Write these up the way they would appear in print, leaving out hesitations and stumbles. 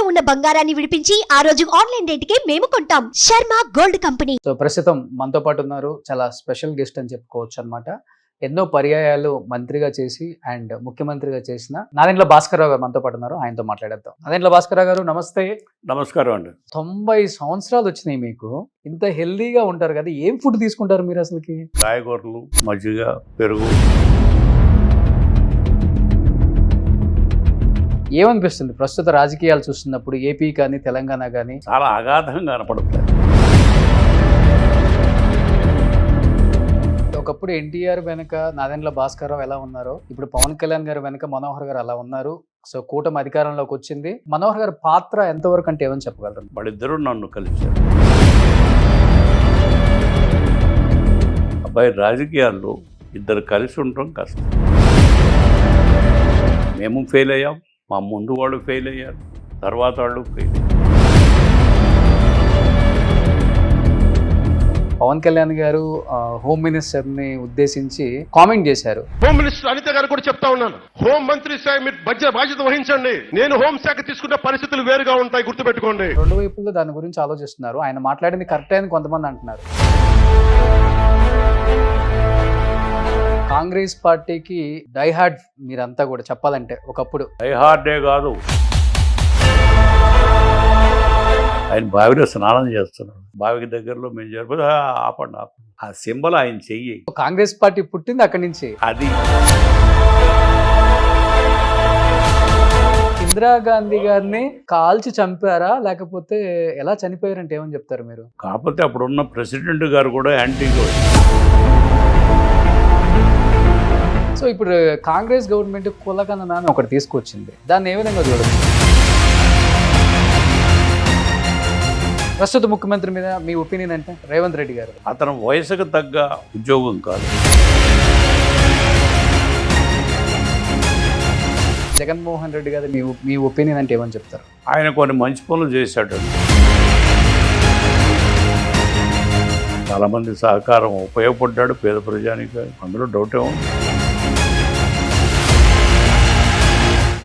ఉన్న బంగారాన్ని విడిపించి ఆ రోజు ఆన్లైన్ రేటుకే మేము కొంటాం. Sharma gold company. సో ప్రస్తుతం మనతో పాటు ఉన్నారు, చాలా స్పెషల్ గెస్ట్ అని చెప్పుకోవచ్చు అన్నమాట. ఎన్నో పర్యాయాలు మంత్రిగా చేసి అండ్ ముఖ్యమంత్రిగా చేసిన నాదెండ్ల భాస్కరరావు గారు మనతో పాటు ఉన్నారు. ఆయనతో మాట్లాడేద్దాం. నాదెండ్ల భాస్కరరావు గారు నమస్తే. నమస్కారం అండి. 90 సంవత్సరాలు వచ్చినాయి మీకు, ఇంత హెల్దీగా ఉంటారు కదా, ఏం ఫుడ్ తీసుకుంటారు మీరు అసలుకి? కాయగూరలు, మజ్జిగ, పెరుగు. ఏమనిపిస్తుంది ప్రస్తుత రాజకీయాలు చూస్తున్నప్పుడు? ఏపీ కానీ తెలంగాణ కానీ చాలా అగాధంగా కనపడుతుంది. ఒకప్పుడు ఎన్టీఆర్ వెనక నాదెండ్ల భాస్కరరావు ఎలా ఉన్నారో, ఇప్పుడు పవన్ కళ్యాణ్ గారు వెనక మనోహర్ గారు అలా ఉన్నారు. సో కూటమి అధికారంలోకి వచ్చింది. మనోహర్ గారి పాత్ర ఎంతవరకు అంటే ఏమని చెప్పగలరు? వాళ్ళిద్దరూ నన్ను కలిశారు. అబ్బాయి, రాజకీయాల్లో ఇద్దరు కలిసి ఉండటం కష్టం. మేము ఫెయిల్ అయ్యాం, మా ముందు వాళ్ళు ఫెయిల్ అయ్యారు, తర్వాత వాళ్ళు ఫెయిల్ అయ్యారు. పవన్ కళ్యాణ్ గారు హోమ్ మినిస్టర్ ని ఉద్దేశించి కామెంట్ చేశారు. హోమ్ మినిస్టర్ అనిత గారు కూడా చెప్తా ఉన్నాను, హోం మంత్రి శాఖ మీరు బాధ్యత వహించండి, నేను హోంశాఖ తీసుకున్న పరిస్థితులు వేరుగా ఉంటాయి, గుర్తుపెట్టుకోండి. రెండు వైపుల్లో దాని గురించి ఆలోచిస్తున్నారు. ఆయన మాట్లాడింది కరెక్టే అని కొంతమంది అంటున్నారు. కాంగ్రెస్ పార్టీకి డైహార్డ్ మీరంతా కూడా చెప్పాలంటే ఒకప్పుడు. డైహార్డే కాదు, ఆయన బావిలో స్నానం చేస్తున్నాడు. బావికి దగ్గరలో మేము జరిపోతే ఆపండి ఆపండి, ఆ సింబల్ ఆయన చెయ్యి. కాంగ్రెస్ పార్టీ పుట్టింది అక్కడి నుంచి. అది ఇందిరాగాంధీ గారిని కాల్చి చంపారా, లేకపోతే ఎలా చనిపోయారంటే ఏమని చెప్తారు మీరు? కాకపోతే అప్పుడున్న ప్రెసిడెంట్ గారు కూడా యాంటీగా. సో ఇప్పుడు కాంగ్రెస్ గవర్నమెంట్ కులకన్న అని ఒకటి తీసుకొచ్చింది, దాన్ని ఏ విధంగా చూడదు? ప్రస్తుత ముఖ్యమంత్రి మీద మీ ఒపీనియన్ అంటే? రేవంత్ రెడ్డి గారు అతను వయసుకు తగ్గ ఉద్యోగం కాదు. జగన్మోహన్ రెడ్డి గారు మీ ఒపీనియన్ అంటే ఏమని చెప్తారు? ఆయన కొన్ని మంచి పనులు చేశాడు, చాలామంది సహకారం ఉపయోగపడ్డాడు పేద ప్రజానికి, అందులో డౌటే ఉంది.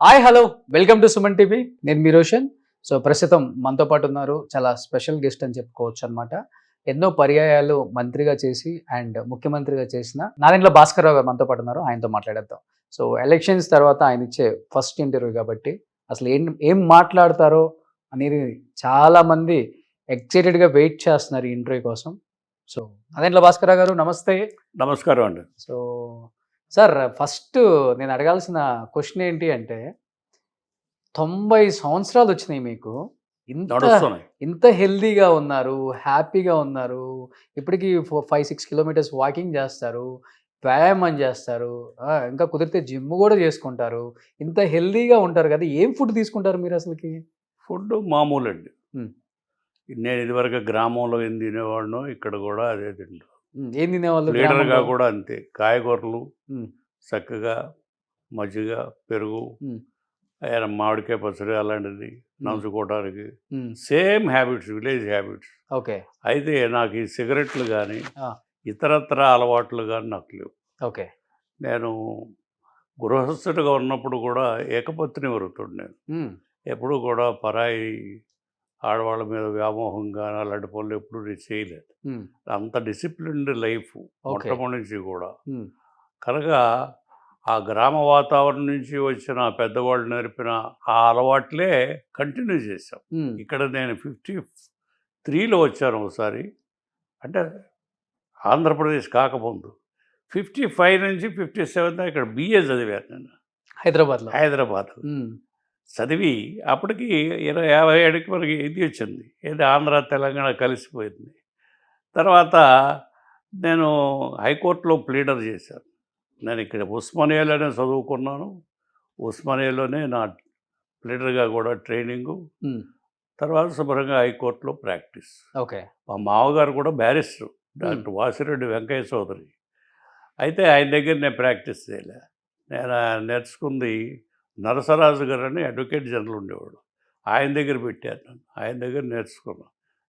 Hi hello, welcome to Suman TV. నేను మీ రోషన్. సో ప్రస్తుతం మనతో పాటు ఉన్నారు, చాలా స్పెషల్ గెస్ట్ అని చెప్పుకోవచ్చు అనమాట. ఎన్నో పర్యాయాలు మంత్రిగా చేసి అండ్ ముఖ్యమంత్రిగా చేసిన నాదెండ్ల భాస్కరరావు గారు మనతో పాటు ఉన్నారు. ఆయనతో మాట్లాడేద్దాం. సో ఎలక్షన్స్ తర్వాత ఆయన ఇచ్చే ఫస్ట్ ఇంటర్వ్యూ కాబట్టి అసలు ఏం మాట్లాడతారో అనేది చాలామంది ఎక్సైటెడ్గా వెయిట్ చేస్తున్నారు ఈ ఇంటర్వ్యూ కోసం. సో నాదెండ్ల భాస్కరరావు గారు నమస్తే. నమస్కారం అండి. సో సార్, ఫస్ట్ నేను అడగాల్సిన క్వశ్చన్ ఏంటి అంటే, 90 సంవత్సరాలు వచ్చినాయి మీకు, ఇంత హెల్దీగా ఉన్నారు, హ్యాపీగా ఉన్నారు. ఇప్పటికీ 5-6 కిలోమీటర్స్ వాకింగ్ చేస్తారు, వ్యాయామం చేస్తారు, ఇంకా కుదిరితే జిమ్ కూడా చేసుకుంటారు. ఇంత హెల్దీగా ఉంటారు కదా, ఏం ఫుడ్ తీసుకుంటారు మీరు అసలుకి? ఫుడ్ మామూలు అండి. నేను ఇదివరకు గ్రామంలో ఏం తినేవాడినో ఇక్కడ కూడా అదే తింటాను. ఏం తినేవాళ్ళు? లీడర్గా కూడా అంతే, కాయగూరలు, చక్కగా మజ్జిగ, పెరుగు, మామిడికాయ పచ్చడి అలాంటిది నంచుకోవడానికి. Same habits, village habits. Okay. అయితే నాకు ఈ సిగరెట్లు కానీ ఇతరత్ర అలవాట్లు కానీ నాకు లేవు. ఓకే. నేను గృహస్థుడిగా ఉన్నప్పుడు కూడా ఏకపత్ని వృత్తుడు. నేను ఎప్పుడు కూడా పరాయి ఆడవాళ్ళ మీద వ్యామోహం కానీ అలాంటి పనులు ఎప్పుడు చేయలేదు. అంత డిసిప్లిన్డ్ లైఫ్ మొట్టమొదటి నుంచి కూడా. కనుక ఆ గ్రామ వాతావరణం నుంచి వచ్చిన పెద్దవాళ్ళు నేర్పిన ఆ అలవాట్లే కంటిన్యూ చేశాం. ఇక్కడ నేను 53లో వచ్చాను ఒకసారి, అంటే ఆంధ్రప్రదేశ్ కాకముందు. 55 నుంచి 57 దాకా ఇక్కడ BA చదివాను నేను హైదరాబాద్ చదివి. అప్పటికి 57కి మనకి ఇది వచ్చింది, ఏది ఆంధ్ర తెలంగాణ కలిసిపోయింది. తర్వాత నేను హైకోర్టులో ప్లీడర్ చేశాను. నేను ఇక్కడ ఉస్మానియాలోనే చదువుకున్నాను, ఉస్మానియాలోనే నా ప్లీడర్గా కూడా ట్రైనింగు, తర్వాత శుభ్రంగా హైకోర్టులో ప్రాక్టీస్. ఓకే. మా మామగారు కూడా బ్యారిస్టర్, డాక్టర్ వాసిరెడ్డి వెంకయ్య చౌదరి. అయితే ఆయన దగ్గర నేను ప్రాక్టీస్ చేయలే. నేను నేర్చుకుంది నరసరాజు గారు అని అడ్వకేట్ జనరల్ ఉండేవాడు, ఆయన దగ్గర పెట్టాను. నన్ను ఆయన దగ్గర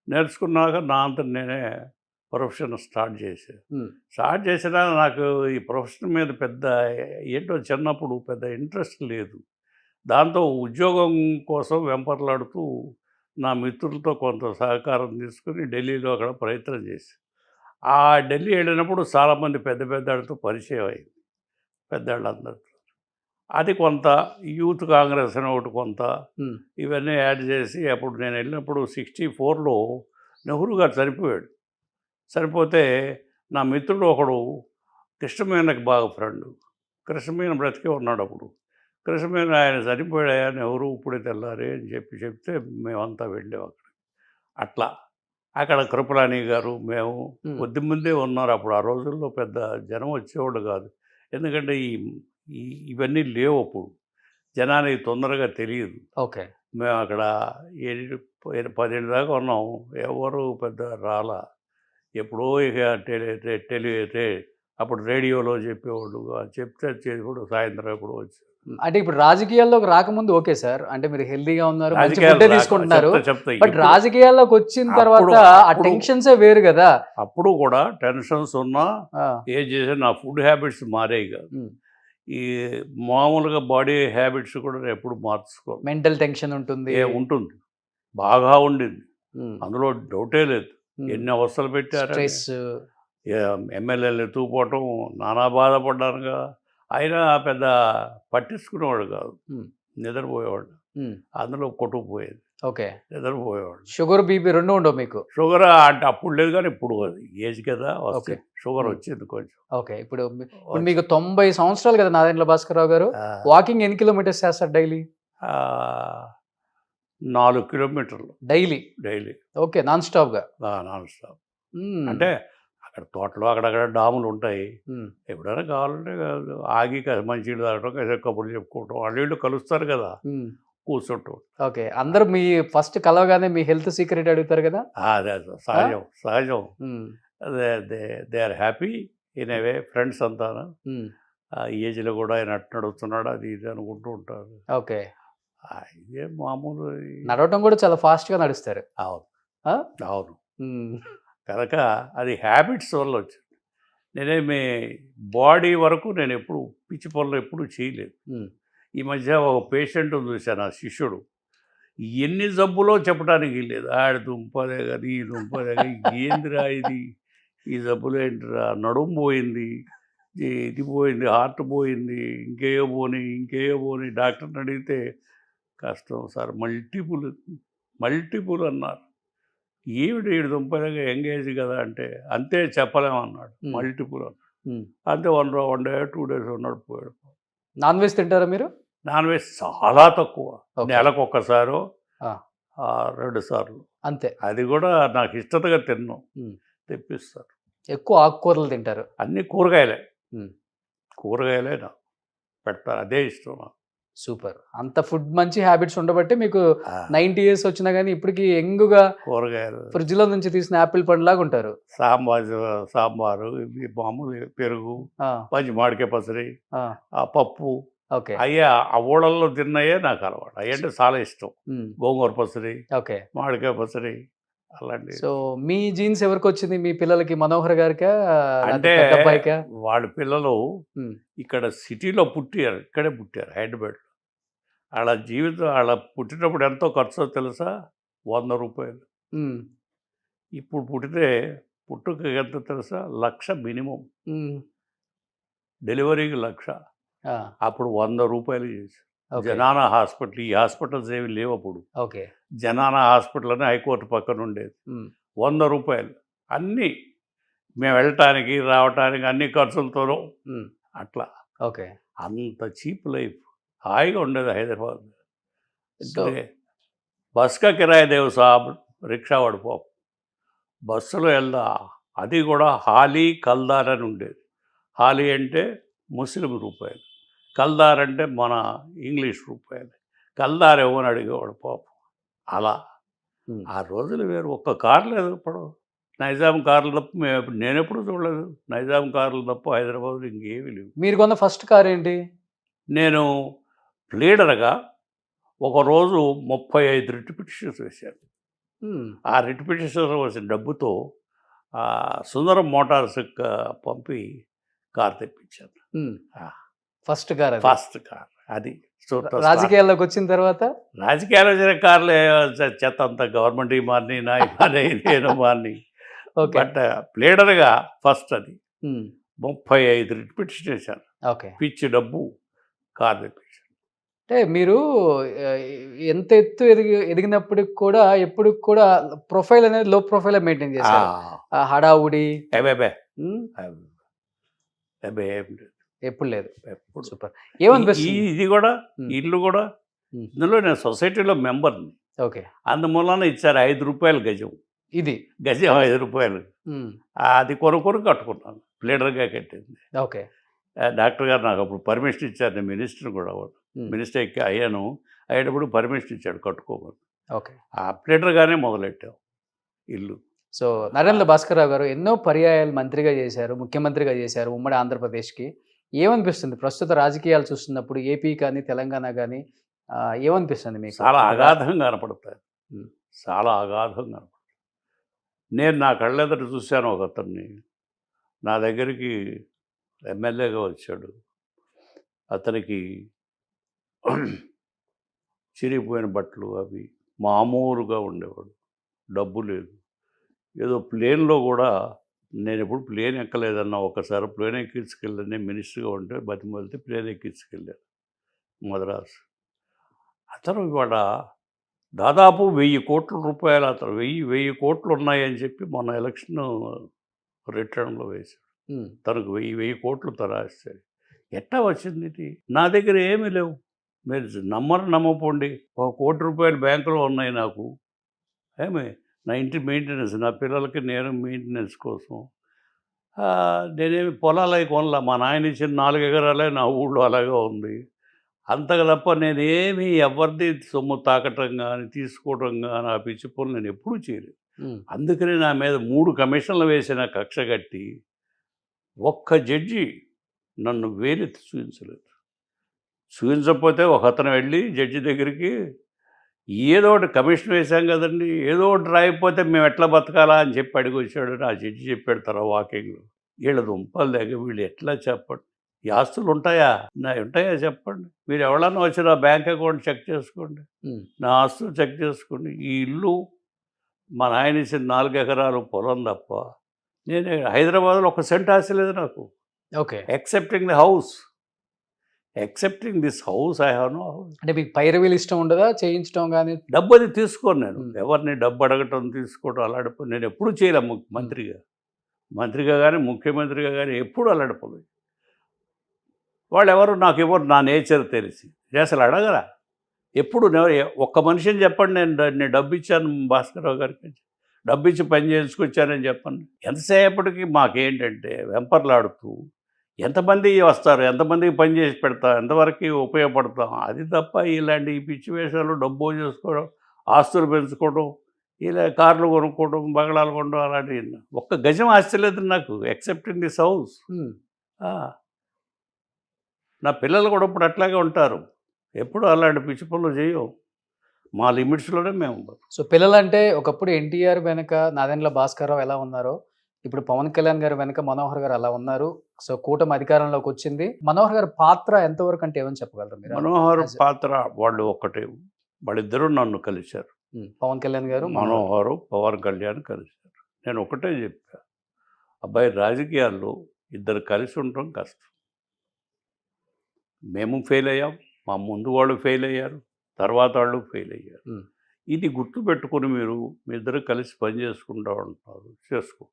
నేర్చుకున్నాక నా అంతా నేనే ప్రొఫెషన్ స్టార్ట్ చేసినా నాకు ఈ ప్రొఫెషన్ మీద పెద్ద ఏంటో చిన్నప్పుడు పెద్ద ఇంట్రెస్ట్ లేదు. దాంతో ఉద్యోగం కోసం వెంపర్లాడుతూ నా మిత్రులతో కొంత సహకారం తీసుకుని ఢిల్లీలో అక్కడ ప్రయత్నం చేసి ఆ ఢిల్లీ వెళ్ళినప్పుడు చాలామంది పెద్ద పెద్దవాళ్ళతో పరిచయం అయింది, పెద్దవాళ్ళందరితో. అది కొంత యూత్ కాంగ్రెస్ అని ఒకటి కొంత ఇవన్నీ యాడ్ చేసి అప్పుడు నేను వెళ్ళినప్పుడు 64లో నెహ్రూ గారు చనిపోయాడు. చనిపోతే నా మిత్రుడు ఒకడు కృష్ణమేనకి బాగా ఫ్రెండ్, కృష్ణమేన బ్రతికే ఉన్నాడు అప్పుడు. కృష్ణమేన ఆయన చనిపోయాయా నెహ్రూ ఇప్పుడే తెల్లారే అని చెప్తే మేమంతా వెళ్ళాం అక్కడ. అట్లా అక్కడ కృపలాని గారు మేము కొద్ది మందే ఉన్నారు అప్పుడు. ఆ రోజుల్లో పెద్ద జనం వచ్చేవాళ్ళు కాదు, ఎందుకంటే ఇవన్నీ లేవు అప్పుడు, జనానికి తొందరగా తెలియదు. ఓకే. మేము అక్కడ 10 దాకా ఉన్నాం, ఎవరు పెద్ద రాలా. ఎప్పుడో ఇక అప్పుడు రేడియోలో చెప్పేవాళ్ళు, చెప్తే చేసేవాడు సాయంత్రం ఎప్పుడు వచ్చి. అంటే ఇప్పుడు రాజకీయాల్లోకి రాకముందు ఓకే సార్, అంటే మీరు హెల్దీగా ఉన్నారు, మంచి రాజకీయాలు ఫుడ్ తీసుకుంటున్నారు. చెప్తా బట్ రాజకీయాల్లోకి వచ్చిన తర్వాత ఆ టెన్షన్సే వేరు కదా. అప్పుడు కూడా టెన్షన్స్ ఉన్నా ఏం చేసా నా ఫుడ్ హ్యాబిట్స్ మారేవి కాదు. ఈ మామూలుగా బాడీ హ్యాబిట్స్ కూడా నేను ఎప్పుడు మార్చుకో. మెంటల్ టెన్షన్ ఉంటుంది, ఉంటుంది, బాగా ఉండింది, అందులో డౌటే లేదు. ఎన్ని అవస్థలు పెట్టారు, స్ట్రెస్, ఎమ్మెల్యేలు ఎత్తుకుపోవటం, నానా బాధపడ్డానుగా. అయినా పెద్ద పట్టించుకునేవాడు కాదు, నిద్రపోయేవాడు, అందులో కొట్టుకుపోయేది. ఓకే. నిద్రపోయేవాడు. షుగర్ బీపీ రెండు ఉండవు మీకు? షుగర్ అంటే అప్పుడు లేదు, కానీ ఇప్పుడు ఏజ్ కదా వస్తే షుగర్ వచ్చింది కొంచెం. ఓకే. ఇప్పుడు మీకు 90 సంవత్సరాలు కదా నాదెండ్ల భాస్కరరావు గారు. వాకింగ్ ఎన్ని కిలోమీటర్స్ చేస్తారు డైలీ? 4 కిలోమీటర్లు డైలీ. ఓకే. నాన్ స్టాప్గా? Non stop. అంటే అక్కడ తోటలో అక్కడక్కడ డాములు ఉంటాయి, ఎప్పుడైనా కావాలంటే ఆగి మంచినీళ్ళు తాగటం, కాసేపు కబుర్లు చెప్పుకోవటం, వాళ్ళు కలుస్తారు కదా, కూర్చుంటాం. ఓకే. అందరూ మీ ఫస్ట్ కలవగానే మీ హెల్త్ సీక్రెట్ అడుగుతారు కదా? అదే సహజం. They are happy in a way, friends అంతా. ఈ ఏజ్లో కూడా ఆయన అట్టు నడుస్తున్నాడు అది ఇది అనుకుంటూ ఉంటారు. ఓకే. ఇదే మామూలు. నడవటం కూడా చాలా ఫాస్ట్గా నడుస్తారు. అవును. కనుక అది హ్యాబిట్స్ వల్ల వచ్చింది. నేనేమి బాడీ వరకు నేను ఎప్పుడు పిచ్చి పనులు ఎప్పుడు చేయలేదు. ఈ మధ్య ఒక పేషెంట్ చూశాను, ఆ శిష్యుడు, ఎన్ని జబ్బులో చెప్పడానికి లేదు. ఆడి దుంపదే కానీ ఈ దుంపదే కానీ, ఏందిరా ఇది, ఈ జబ్బులు ఏంటిరా, నడుము పోయింది, ఇది పోయింది, హార్ట్ పోయింది, ఇంకేయో పోని డాక్టర్ని అడిగితే కష్టం సార్, మల్టిపుల్ అన్నారు. ఏమిటి వీడు దుంపదగా ఎంగేజ్ కదా అంటే, అంతే చెప్పలేమన్నాడు. మల్టిపుల్ అన్నాడు. అంతే 1 డే 2 డేస్ ఉన్నాడు, పోయాడు. నాన్ వెజ్ తింటారా మీరు? నాన్ వెజ్ చాలా తక్కువ, నెలకు 1 సారో 2 సార్లు అంతే. అది కూడా నాకు ఇష్టతగా తిన్నాం, తెప్పిస్తారు. ఎక్కువ ఆకుకూరలు తింటారు? అన్ని కూరగాయలే నాకు పెడతారు, అదే ఇష్టం నాకు. సూపర్. అంత ఫుడ్ మంచి హ్యాబిట్స్ ఉండబట్టి మీకు 90 years వచ్చినా కానీ ఇప్పటికి యంగ్గా కూరగాయలు ఫ్రిడ్జ్లో నుంచి తీసిన యాపిల్ పండులాగా ఉంటారు. సాంబారు, మామూలు పెరుగు, మంచి మామిడికాయ పచ్చడి, పప్పు, ఓకే, అయ్యా ఆ ఊళ్ళల్లో తిన్నాయే నాకు అలవాటు. అయ్యంటే చాలా ఇష్టం. గోంగూర పచ్చడి, ఓకే, మామిడికాయ పచ్చడి అలాంటి. సో మీ జీన్స్ ఎవరికి వచ్చింది? మీ పిల్లలకి, మనోహర్ గారికా అంటే అబ్బాయికా? వాళ్ళ పిల్లలు ఇక్కడ సిటీలో పుట్టారు, ఇక్కడే పుట్టారు, హైదరాబాద్. వాళ్ళ జీవితం, వాళ్ళ పుట్టినప్పుడు ఎంతో ఖర్చో తెలుసా? 100 రూపాయలు. ఇప్పుడు పుట్టితే పుట్టుక ఎంత తెలుసా? 1,00,000 మినిమం. డెలివరీకి 1,00,000. అప్పుడు 100 రూపాయలు చేసి జనానా హాస్పిటల్, ఈ హాస్పిటల్స్ ఏమి లేవు అప్పుడు. ఓకే. జనానా హాస్పిటల్ అని హైకోర్టు పక్కన ఉండేది. 100 రూపాయలు అన్నీ, మేము వెళ్ళటానికి రావటానికి అన్ని ఖర్చులతోనూ అట్లా. ఓకే. అంత చీప్ లైఫ్, హాయిగా ఉండేది హైదరాబాద్. అంటే బస్కా కిరాయి దేవు సాబ్, రిక్షా వాడు పాపం బస్సులో వెళ్దా, అది కూడా హాలీ కల్దార్ అని ఉండేది. హాలీ అంటే ముస్లిం రూపాయలు, కల్దార్ అంటే మన ఇంగ్లీష్ రూపాయలు. కల్దార్ ఇవ్వని అడిగేవాడు పాపం. అలా ఆ రోజులు వేరు. ఒక్క కారు లేదు ఇప్పుడు, నైజాం కార్లు తప్ప నేను ఎప్పుడు చూడలేదు. నైజాం కార్లు తప్ప హైదరాబాద్లో ఇంకేమీ లేవు. మీరు కొన్న ఫస్ట్ కార్ ఏంటి? నేను లీడర్గా ఒకరోజు 35 రిట్ పిటిషన్స్ వేశాను. ఆ రిట్ పిటిషన్స్ వచ్చిన డబ్బుతో సుందరం మోటార్స్ పంపి కార్ తెప్పించాను. First car. అది సూత్ర రాజకీయాల్లోకి వచ్చిన తర్వాత రాజకీయాలు వచ్చిన కార్లు చెత్త అంతా గవర్నమెంట్ మారిని నా మారి నేను మారిని ఓకే బట్ లీడర్గా ఫస్ట్ అది 35 రిట్ పిటిషన్ వేశాను. ఓకే పిచ్చి డబ్బు కార్ తెప్పించాను. అంటే మీరు ఆ, ఎంత ఎత్తు ఎదిగినప్పటికి కూడా ఎప్పుడు కూడా ప్రొఫైల్ అనేది లో ప్రొఫైల్ మెయింటైన్ చేశారు. ఆ హడావుడి అబే ఉమ్, అబే ఏం లేదు ఎప్పుడు లేదు. ఎప్పుడు సూపర్. ఏమనిపిస్తుంది? ఇది కూడా ఉమ్. ఇల్లు కూడా ఉమ్. ఇందులో నేను సొసైటీలో మెంబర్ని. ఓకే అందుమూలన ఇచ్చారు ₹5 గజం. ఇది గజం ₹5. ఉమ్, అది కొనుక్కొని కట్టుకున్నాను. లీడర్గా కట్టింది. ఓకే డాక్టర్ గారు నాకు అప్పుడు పర్మిషన్ ఇచ్చారు. నేను మినిస్టర్ కూడా ఉమ్, మినిస్టర్ ఎక్కి అయ్యాను. అయ్యేటప్పుడు పర్మిషన్ ఇచ్చాడు కట్టుకోమని. ఓకే. ఆ లీడర్గానే మొదలెట్టాం ఇల్లు. సో నరేంద్ర భాస్కర్ రావు గారు ఎన్నో పర్యాయాలు మంత్రిగా చేశారు, ముఖ్యమంత్రిగా చేశారు ఉమ్మడి ఆంధ్రప్రదేశ్కి. ఏమనిపిస్తుంది ప్రస్తుత రాజకీయాలు చూస్తున్నప్పుడు ఏపీ కానీ తెలంగాణ కానీ ఏమనిపిస్తుంది మీకు? చాలా అగాధంగా కనపడతాయి. ఉమ్. చాలా అగాధంగా కనపడతాయి. నేను నా కళ్ళెదట చూశాను ఒక అతన్ని. నా దగ్గరికి ఎమ్మెల్యేగా వచ్చాడు. అతనికి చిరిగిపోయిన బట్టలు అవి మామూలుగా ఉండేవాడు. డబ్బు లేదు. ఏదో ప్లేన్లో కూడా నేను ఎప్పుడు ప్లేన్ ఎక్కలేదన్నా. ఒకసారి ప్లేన్ ఎక్కించుకెళ్ళాను. నేను మినిస్టర్గా ఉంటే బతిమలితే ప్లేన్ ఎక్కించుకెళ్ళాను మద్రాసు. అతను ఇవాళ దాదాపు 1000 కోట్ల రూపాయలు అతను 1000 కోట్లు ఉన్నాయని చెప్పి మొన్న ఎలక్షన్ రిటర్న్లో వేశాడు. ఉమ్, తనకు 1000 కోట్లు తరాస్తాడు. ఎట్టా వచ్చింది ఇది? నా దగ్గర ఏమీ లేవు. మీరు నమ్మపోండి. ₹1 కోటి బ్యాంకులో ఉన్నాయి నాకు. ఏమి నా ఇంటి మెయింటెనెన్స్, నా పిల్లలకి నేను మెయింటెనెన్స్ కోసం. నేనేమి పొలాలు అవి కొనలా. మా నాయన ఇచ్చిన 4 ఎకరాలే నా ఊళ్ళో అలాగే ఉంది. అంతగా తప్ప నేనేమి ఎవరిది సొమ్ము తాకటం కానీ తీసుకోవడం కానీ ఆ పిచ్చి పనులు నేను ఎప్పుడూ చేయలేదు. ఉమ్, అందుకని నా మీద 3 కమిషన్లు వేసిన కక్ష కట్టి ఒక్క జడ్జి నన్ను వేలెత్తి చూపించలేదు. చూపించకపోతే ఒక అతను వెళ్ళి జడ్జి దగ్గరికి ఏదో ఒకటి కమిషన్ వేశాం కదండి, ఏదో ఒకటి రాయకపోతే మేము ఎట్లా బతకాలా అని చెప్పి అడిగి వచ్చాడు. ఆ జడ్జి చెప్పాడు తర్వాత వాకింగ్లో. వీళ్ళ దుంపలు దగ్గర వీళ్ళు ఎట్లా చెప్పండి, ఈ ఆస్తులు ఉంటాయా ఉంటాయా చెప్పండి. మీరు ఎవరన్నా వచ్చి నా బ్యాంక్ అకౌంట్ చెక్ చేసుకోండి, ఉమ్, నా ఆస్తులు చెక్ చేసుకోండి. ఈ ఇల్లు మా నాయన ఇచ్చిన 4 ఎకరాలు పొలం తప్ప నేను హైదరాబాద్లో 1 సెంట్ ఆస్తి లేదు నాకు. Okay. Excepting the house. Excepting this house I have no house. అంటే మీకు పైరవీలు ఇష్టం ఉండదా చేయించడం కానీ? డబ్బు అది తీసుకోను నేను. ఎవరిని డబ్బు అడగటం తీసుకోవడం అలాంటి నేను ఎప్పుడు చేయలే. మంత్రిగా కానీ ముఖ్యమంత్రిగా కానీ ఎప్పుడు అలాంటి వాళ్ళు ఎవరు నాకు ఎవరు నా నేచర్ తెలిసి అసలు అడగరా. ఎప్పుడు ఒక్క మనిషిని చెప్పండి నేను డబ్బు ఇచ్చాను భాస్కర్రావు గారికి, డబ్బు ఇచ్చి పని చేసుకొచ్చానని చెప్పండి. ఎంతసేపటికి మాకేంటంటే వెంపర్లాడుతూ ఎంతమంది వస్తారు, ఎంతమందికి పని చేసి పెడతాం, ఎంతవరకు ఉపయోగపడతాం, అది తప్ప ఇలాంటి ఈ పిచ్చి వేషాలు డబ్బు చేసుకోవడం, ఆస్తులు పెంచుకోవడం, ఇలా కార్లు కొనుక్కోవడం, బంగళాలు కొనడం అలాంటివి. ఒక్క గజం ఆస్తి లేదు నాకు ఎక్సెప్టింగ్ దిస్ హౌస్. ఉమ్, నా పిల్లలు కూడా ఇప్పుడు అట్లాగే ఉంటారు. ఎప్పుడు అలాంటి పిచ్చి పనులు చేయం. మా లిమిట్స్లోనే మేము. సో పిల్లలంటే ఒకప్పుడు ఎన్టీఆర్ వెనక నాదెండ్ల భాస్కర్ రావు ఎలా ఉన్నారో ఇప్పుడు పవన్ కళ్యాణ్ గారు వెనక మనోహర్ గారు అలా ఉన్నారు. సో కూటమి అధికారంలోకి వచ్చింది. మనోహర్ గారి పాత్ర ఎంతవరకు అంటే ఏమని చెప్పగలరు మీరు? మనోహర్ పాత్ర వాళ్ళు ఒక్కటే. వాళ్ళిద్దరూ నన్ను కలిశారు. పవన్ కళ్యాణ్ గారు మనోహరు పవన్ కళ్యాణ్ కలిశారు. నేను ఒకటే చెప్పా, అబ్బాయి రాజకీయాల్లో ఇద్దరు కలిసి ఉండటం కష్టం. మేము ఫెయిల్ అయ్యాం, మా ముందు వాళ్ళు ఫెయిల్ అయ్యారు, తర్వాత వాళ్ళు ఫెయిల్ అయ్యారు. ఇది గుర్తుపెట్టుకుని మీరు మీ ఇద్దరు కలిసి పని చేసుకుంటూ ఉంటారు, చేసుకోండి.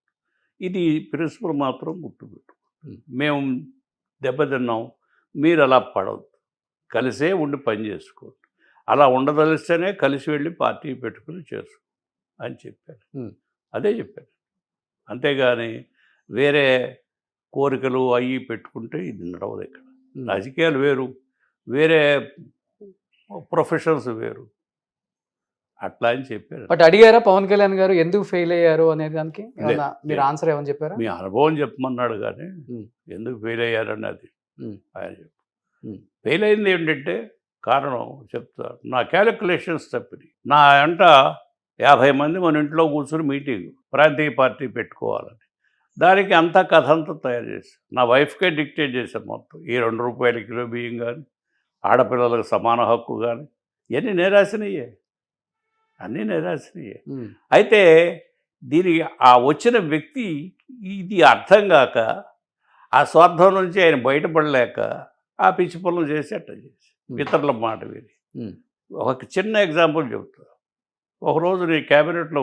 ఇది ప్రిన్సిపల్ మాత్రం గుర్తుపెట్టు. మేము దెబ్బతిన్నాం, మీరు అలా పడవద్దు, కలిసే ఉండి పని చేసుకోండి. అలా ఉండదలిస్తేనే కలిసి వెళ్ళి పార్టీ పెట్టుకుని చేసుకో అని చెప్పారు. అదే చెప్పారు. అంతేగాని వేరే కోరికలు అవి పెట్టుకుంటే ఇది నడవదు. ఇక్కడ రాజకీయాలు వేరు, వేరే ప్రొఫెషన్స్ వేరు, అట్లా అని చెప్పారు. బట్ అడిగారా పవన్ కళ్యాణ్ గారు ఎందుకు ఫెయిల్ అయ్యారు అనే దానికి మీరు ఆన్సర్ ఏమని చెప్పారా? మీ అనుభవం చెప్పమన్నాడు కానీ ఎందుకు ఫెయిల్ అయ్యారని అది ఆయన చెప్పు. ఫెయిల్ అయింది ఏంటంటే కారణం చెప్తా, నా క్యాలిక్యులేషన్స్ తప్పినాయి. నా అంట 50 మంది మన ఇంట్లో కూర్చుని మీటింగ్ ప్రాంతీయ పార్టీ పెట్టుకోవాలని, దానికి అంతా కథ అంతా తయారు చేశాను. నా వైఫ్కే డిక్టేట్ చేశాను మొత్తం. ఈ ₹2 కిలో బియ్యం కానీ ఆడపిల్లలకు సమాన హక్కు కానీ ఇవన్నీ నిరాశనయ్యే, అన్నీ నిరాశనయ్యే. ఉమ్, అయితే దీనికి ఆ వచ్చిన వ్యక్తి ఇది అర్థం కాక ఆ స్వార్థం నుంచి ఆయన బయటపడలేక ఆ పిచ్చి పనులు చేసి అట్లా చేసి ఇతరుల మాట విని. ఉమ్, ఒక చిన్న ఎగ్జాంపుల్ చెబుతా. ఒకరోజు నేను క్యాబినెట్లో